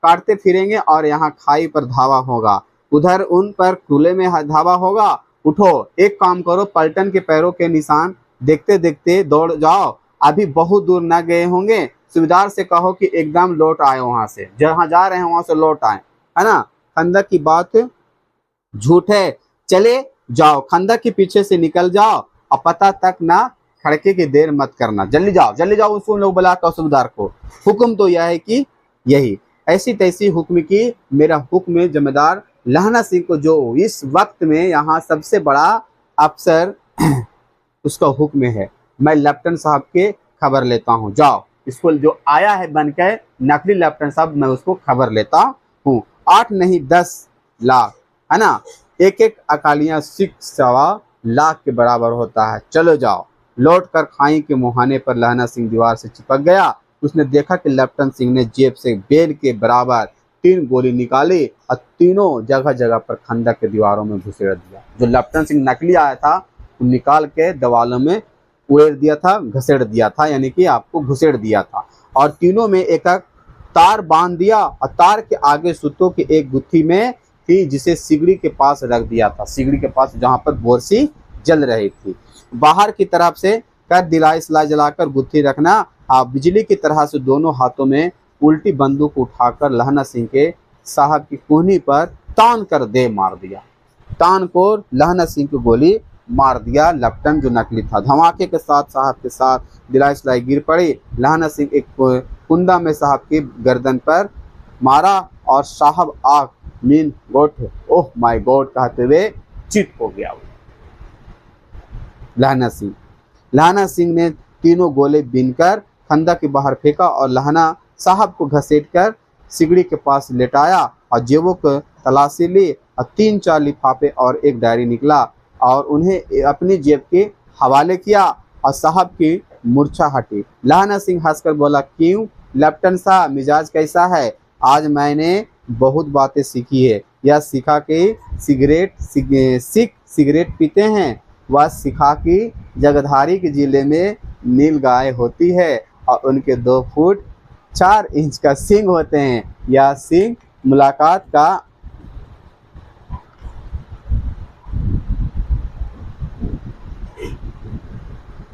काटते फिरेंगे और यहाँ खाई पर धावा होगा, उधर उन पर खुले में धावा होगा। उठो, एक काम करो, पलटन के पैरों के निशान देखते देखते दौड़ जाओ। अभी बहुत दूर न गए होंगे। सूबेदार से कहो कि एकदम लौट आए, वहां से जहां जा रहे हैं वहां से लौट आए, है ना। खंदक की बात झूठ है, चले जाओ, खंदक के पीछे से निकल जाओ और पता तक ना खड़के की देर मत करना। जल्दी जाओ, जल्दी जाओ। उसको लोग बुलाकर सूबेदार को। हुक्म तो यह है कि यही ऐसी तैसी हुक्म की। मेरा हुक्म जमींदार लहना सिंह को, जो इस वक्त में यहाँ सबसे बड़ा अफसर उसका हुक्म है, मैं लेफ्टिनेंट साहब के खबर लेता हूँ, जाओ इसको जो आया है बन के नकली लेफ्टिनेंट साहब, मैं उसको खबर लेता हूँ। 8 नहीं 10 लाख है ना, एक एक अकालियाँ सिख 1.25 लाख के बराबर होता है। चलो जाओ। लौट कर खाई के मुहाने पर लहना सिंह दीवार से चिपक गया। उसने देखा कि लेफ्टिनेंट सिंह ने जेब से बेल के बराबर 3 गोली निकाली और तीनों जगह जगह पर खंडक के दीवारों में घुसेड़ दिया। जो लेफ्टिनेंट सिंह नकली आया था वो निकाल के दीवारों में उड़ेड़ दिया था, घसेड़ दिया था, यानी कि आपको घुसेड़ दिया था। और तीनों में एक एक तार बांध दिया और तार के आगे सूतों की एक गुत्थी में थी जिसे सिगड़ी के पास रख दिया था, सिगड़ी के पास जहां पर बोरसी जल रही थी। बाहर की तरफ से कर दिलाई सिलाई जलाकर गुत्थी रखना। आप बिजली की तरह से दोनों हाथों में उल्टी बंदूक उठाकर लहना सिंह के साहब की कोहनी पर तान कर दे मार दिया। तान को लहना सिंह की गोली मार दिया लेफ्टिनेंट जो नकली था। धमाके के साथ साहब के साथ दिलाई सिलाई गिर पड़ी। लहना सिंह एक कुंदा में साहब की गर्दन पर मारा और साहब आग मीन गोट ओह माय गॉड कहते हुए चित हो गया। लहना सिंह ने तीनों गोले बीनकर खंदा के बाहर फेंका और लहना साहब को घसीटकर सिगड़ी के पास लेटाया और जेबों को तलाशी ली और 3-4 लिफाफे और एक डायरी निकला और उन्हें अपनी जेब के हवाले किया और साहब की मूर्छा हटी। लहना सिंह हंसकर बोला, क्यों लेफ्टिनेंट साहब मिजाज कैसा है? आज मैंने बहुत बातें सीखी है। यह सीखा कि सिख सिगरेट पीते हैं, वह सिखा कि जगधारी के जिले में नील गाय होती है और उनके 2 फुट 4 इंच का सींग होते हैं। यह सींग मुलाकात का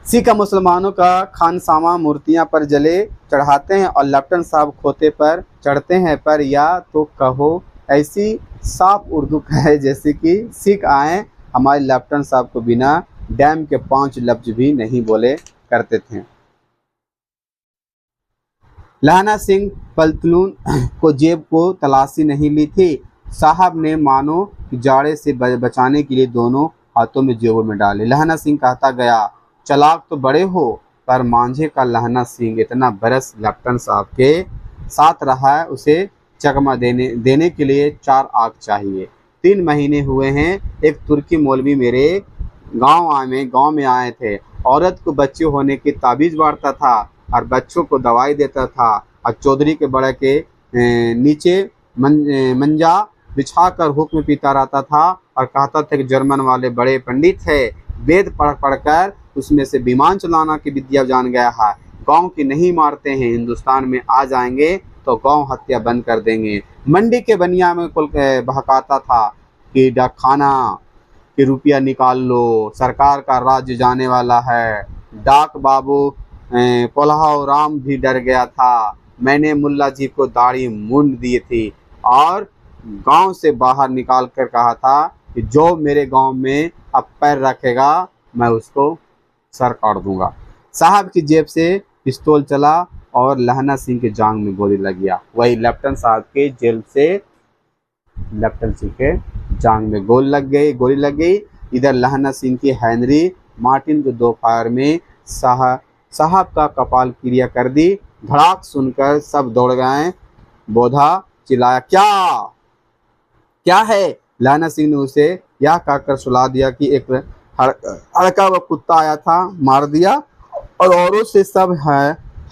सिख मुसलमानों का खानसामा मूर्तियां पर जले चढ़ाते हैं और लेफ्टिनेंट साहब खोते पर चढ़ते हैं, पर या तो कहो ऐसी साफ उर्दू कहे जैसे कि सिख आए हमारे लेफ्टिनेंट साहब को बिना डैम के 5 लफ्ज भी नहीं बोले करते थे। लहना सिंह पलटून को जेब को तलाशी नहीं ली थी। साहब ने मानो कि जाड़े से बचाने के लिए दोनों हाथों में जेबों में डाले। लहना सिंह कहता गया, चलाक तो बड़े हो, पर मांझे का लहना सिंह इतना बरस लेफ्टिनेंट साहब के साथ रहा है, उसे चकमा देने के लिए 4 आंख चाहिए। 3 महीने हुए हैं। एक तुर्की मौलवी मेरे गांव में आए थे। औरत को बच्चे होने की ताबीज़ बांटता था और बच्चों को दवाई देता था और चौधरी के बड़े के नीचे मंजा बिछाकर हुक्म पीता रहता था और कहता था कि जर्मन वाले बड़े पंडित है, वेद पढ़कर उसमें से विमान चलाना की विद्या जान गया है। गांव की नहीं मारते हैं, हिंदुस्तान में आ जाएंगे तो गांव हत्या बंद कर देंगे। मंडी के बनिया में कुल बहकाता था कि डाकखाना कि रुपया निकाल लो, सरकार का राज्य जाने वाला है। डाक बाबू कोल्हाव राम भी डर गया था। मैंने मुल्ला जी को दाढ़ी मुंड दी थी और गांव से बाहर निकाल कर कहा था कि जो मेरे गांव में अब पैर रखेगा मैं उसको सर काट दूंगा। साहब की जेब से पिस्तौल चला और लहना सिंह के जांग में गोली लग गया। वही लेफ्टिनेंट साहब के जेल से लेफ्टिनेंट सिंह के जांग में गोली लग गई। इधर लहना सिंह की हेनरी मार्टिन के 2 फायर में साहब का कपाल क्रिया कर दी। धड़ाक सुनकर सब दौड़ गए। बोधा चिल्लाया, क्या है? लहना सिंह ने उसे यह कहकर सुला दिया कि एक हड़का हुआ कुत्ता आया था, मार दिया और औरों से सब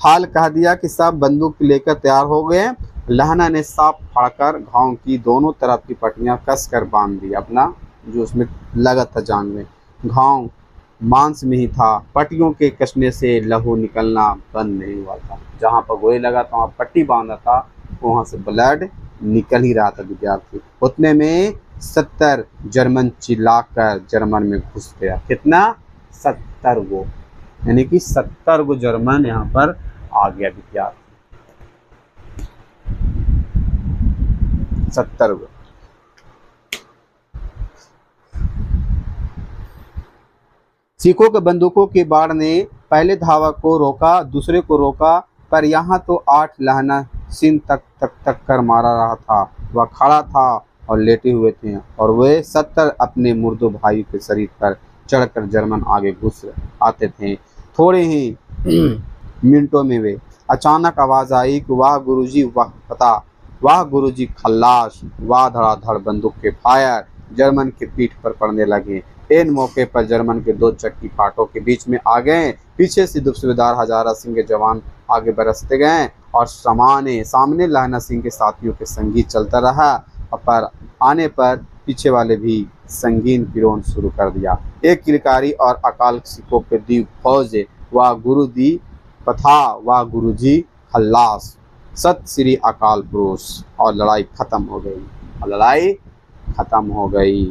हाल कह दिया कि सब बंदूक लेकर तैयार हो गए। लहना ने सांप फाड़कर घाव की दोनों तरफ की पट्टियां कस कर बांध दी। अपना जो उसमें लगा था जान में, घाव मांस में ही था। पट्टियों के कसने से लहू निकलना बंद नहीं हुआ था। जहां पर गोली लगा था वहाँ पट्टी बांधा था, वहाँ से ब्लड निकल ही रहा था विद्यार्थी। उतने में 70 जर्मन चिल्लाकर जर्मन में घुस गया। कितना? 70 गो, यानी कि 70 गो जर्मन यहाँ पर आ गया विद्यार्थी। 70 गो। सिखों के बंदूकों की बाढ़ ने पहले धावक को रोका, दूसरे को रोका, पर यहाँ तो 8 लहना सिंह तक कर मारा रहा था। वह खड़ा था और लेटे हुए थे और वे 70 अपने मुर्दों भाई के शरीर पर चढ़कर जर्मन आगे घुस आते थे। थोड़े ही मिनटों में वे अचानक आवाज आई कि वाह गुरुजी, वाह फतह, वाह गुरुजी खल्लास, वाह धड़ाधड़ बंदूक के फायर जर्मन की पीठ पर पड़ने लगे। इन मौके पर जर्मन के 2 चक्की फाटों के बीच में आ गए। पीछे से सूबेदार हजारा सिंह के जवान आगे बरसते गए और सामने लहना सिंह के साथियों के संगीत चलता रहा। पर आने पर पीछे वाले भी संगीन पिरोन शुरू कर दिया। एक किलकारी और अकाल सिखों के दी फौज, वाह गुरु दी पथा, वाह गुरुजी खल्लास, सत श्री अकाल पुरुष। और लड़ाई खत्म हो गई।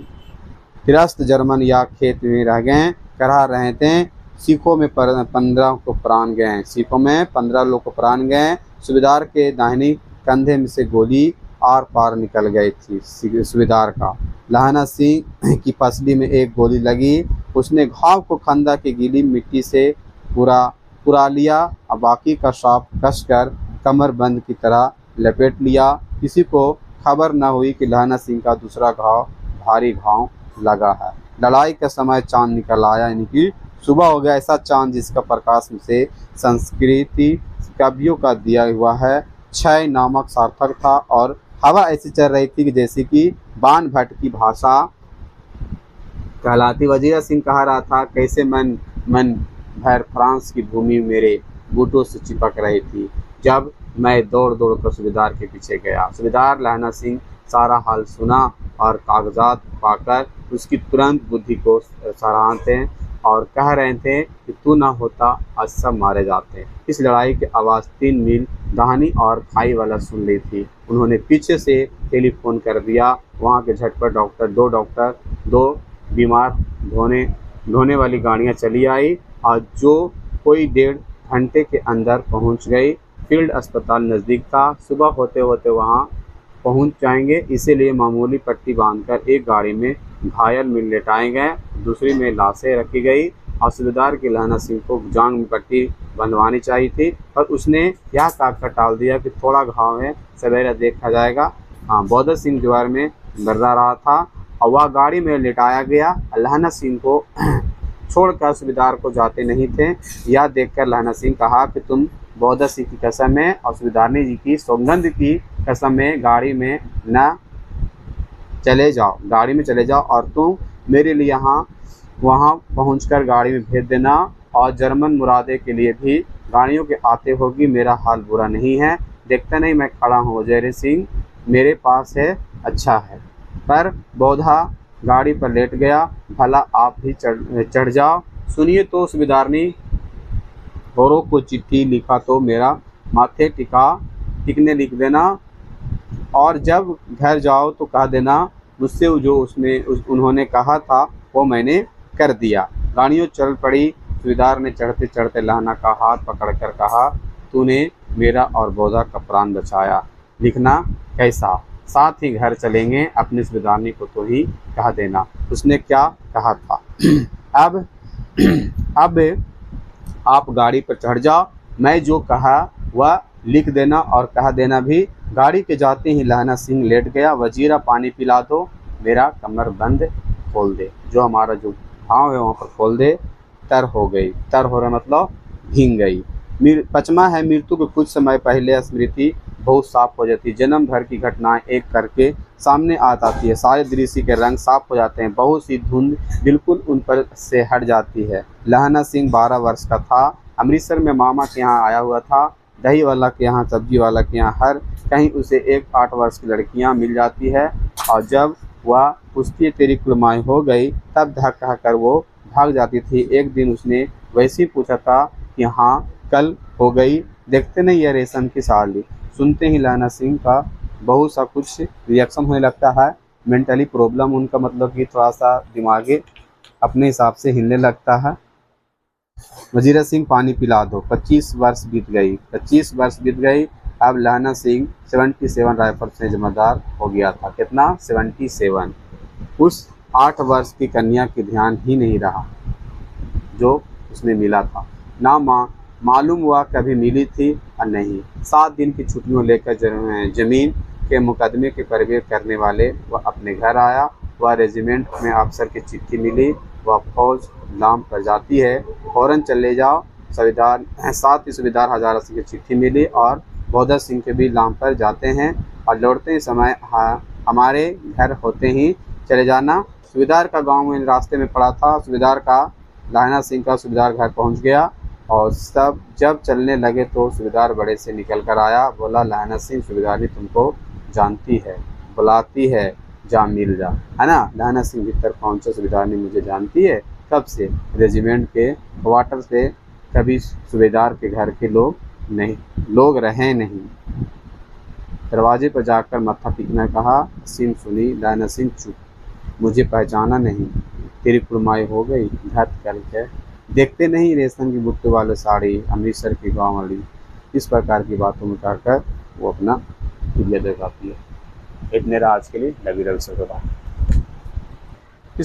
गिरस्त जर्मन या खेत में रह गए, करा रहे थे। सिखों में 15 को प्राण गए। सूबेदार के दाहिने कंधे में से गोली आर पार निकल गई थी सूबेदार का। लहना सिंह की पसली में एक गोली लगी। उसने घाव को खंदा की गीली मिट्टी से पुरा लिया और बाकी का सांप कसकर कमर बंद की तरह लपेट लिया। किसी को खबर न हुई कि लहना सिंह का दूसरा भारी घाव लगा है। लड़ाई का समय चांद निकल आया, यानी कि सुबह हो गया। ऐसा चांद जिसका प्रकाश से संस्कृति कवियों का दिया हुआ है क्षय नामक सार्थक था। और हवा ऐसी चल रही थी कि जैसे कि बाण भट्ट की भाषा कहलाती। वजीरा सिंह कह रहा था, कैसे मन भर फ्रांस की भूमि मेरे बूटों से चिपक रही थी जब मैं दौड़ कर सूबेदार के पीछे गया। सूबेदार लहना सिंह सारा हाल सुना और कागजात पाकर उसकी तुरंत बुद्धि को सराहते और कह रहे थे कि तू ना होता आज सब मारे जाते। इस लड़ाई की आवाज़ 3 मील दाहिनी और खाई वाला सुन ली थी। उन्होंने पीछे से टेलीफोन कर दिया। वहाँ के झटपट दो बीमार ढोने वाली गाड़ियाँ चली आई और जो कोई 1.5 घंटे के अंदर पहुँच गई। फील्ड अस्पताल नज़दीक था। सुबह होते होते वहाँ पहुँच जाएंगे, इसीलिए मामूली पट्टी बांधकर एक गाड़ी में घायल में लेटाए गए, दूसरी में लाशें रखी गई। और सूबेदार की लहना सिंह को जांग में पट्टी बंधवानी चाहिए थी, पर उसने यह कहकर टाल दिया कि थोड़ा घाव है, सवेरे देखा जाएगा। बौद्धर सिंह दीवार में बर्रा रहा था और वह गाड़ी में लेटाया गया। लहना सिंह को छोड़कर सूबेदार को जाते नहीं थे। यह देखकर लहना सिंह कहा कि तुम बौद्धर सिंह की कसम है और सूबेदारनी जी की सौगंध की कसम है, गाड़ी में चले जाओ और तुम मेरे लिए वहाँ पहुँचकर गाड़ी में भेज देना। और जर्मन मुरादे के लिए भी गाड़ियों के आते होगी। मेरा हाल बुरा नहीं है, देखते नहीं मैं खड़ा हूँ। वजीर सिंह मेरे पास है, अच्छा है। पर बौद्धा गाड़ी पर लेट गया। भला आप भी चढ़ जाओ। सुनिए तो सूबेदारनी औरों को चिट्ठी लिखा तो मेरा माथे टिकने लिख देना और जब घर जाओ तो कह देना मुझसे जो उन्होंने कहा था वो मैंने कर दिया। गाड़ियों चल पड़ी। सूबेदार ने चढ़ते चढ़ते लहना का हाथ पकड़कर कहा, तूने मेरा और बौद्धा का प्राण बचाया, लिखना कैसा, साथ ही घर चलेंगे, अपनी सूबेदारनी को तो ही कह देना। उसने क्या कहा था। अब आप गाड़ी पर चढ़ जाओ, मैं जो कहा वह लिख देना और कह देना भी। गाड़ी के जाते ही लहना सिंह लेट गया। वजीरा पानी पिला दो, मेरा कमर बंद खोल दे, जो हमारा जो घाव है वहाँ पर खोल दे। तर हो रहा मतलब भींग गई। पचमा है, मृत्यु के कुछ समय पहले स्मृति बहुत साफ हो जाती है। जन्म भर की घटनाएं एक करके सामने आती है। सारे दृश्य के रंग साफ हो जाते हैं। बहुत सी धुंध बिल्कुल उन पर से हट जाती है। लहना सिंह 12 वर्ष का था। अमृतसर में मामा के यहाँ आया हुआ था। दही वाला के यहाँ, सब्जी वाला के यहाँ, हर कहीं उसे 8 वर्ष की लड़कियाँ मिल जाती है। और जब वह पूछती है तेरी कुलमाई हो गई, तब धक कहकर वो भाग जाती थी। एक दिन उसने वैसे ही पूछा था कि हाँ कल हो गई, देखते नहीं ये रेशम की साली। सुनते ही लहना सिंह का बहुत सा कुछ रिएक्शन होने लगता है। मेंटली प्रॉब्लम उनका मतलब कि थोड़ा सा दिमागे अपने हिसाब से हिलने लगता है। वजीर सिंह पानी पिला दो। 25 वर्ष बीत गई। अब लहना सिंह 77 राइफल से जिम्मेदार हो गया था। कितना? 77। उस 8 वर्ष की कन्या की ध्यान ही नहीं रहा जो उसने मिला था। ना मालूम हुआ कभी मिली थी और नहीं। 7 दिन की छुट्टियों लेकर जमीन के मुकदमे के परवेज करने वाले वह अपने घर आया। वह रेजिमेंट में अफसर की चिट्ठी मिली। वह फौज लाम पर जाती है। फ़ौरन चले जाओ। सूबेदार साथ ही सूबेदार हज़ारा सिंह की चिट्ठी मिली और बहादुर सिंह के भी लाम पर जाते हैं और लौटते समय हमारे घर होते ही चले जाना। सूबेदार का गांव में रास्ते में पड़ा था। सूबेदार का लहना सिंह का सूबेदार घर पहुंच गया और सब जब चलने लगे तो सूबेदार बड़े से निकल कर आया। बोला, लहना सिंह, सूबेदारी तुमको जानती है, बुलाती है, जा मिल जा, है ना। लहना सिंह भीतर पहुँचे। सूबेदारनी मुझे जानती है, कब से? रेजिमेंट के क्वार्टर से कभी सूबेदार के घर के लोग रहे नहीं। दरवाजे पर जाकर मत्था टिकना कहा। सिंह सुनी। लहना सिंह चुप। मुझे पहचाना नहीं, तेरी कुड़माई हो गई। धत करके देखते नहीं रेशम की बुट्टे वाले साड़ी, अमृतसर की गाँव वाली, इस प्रकार की बातों में कहकर वो अपना क्लियर लगाती है। इतने आज के लिए। लवी रवि सर।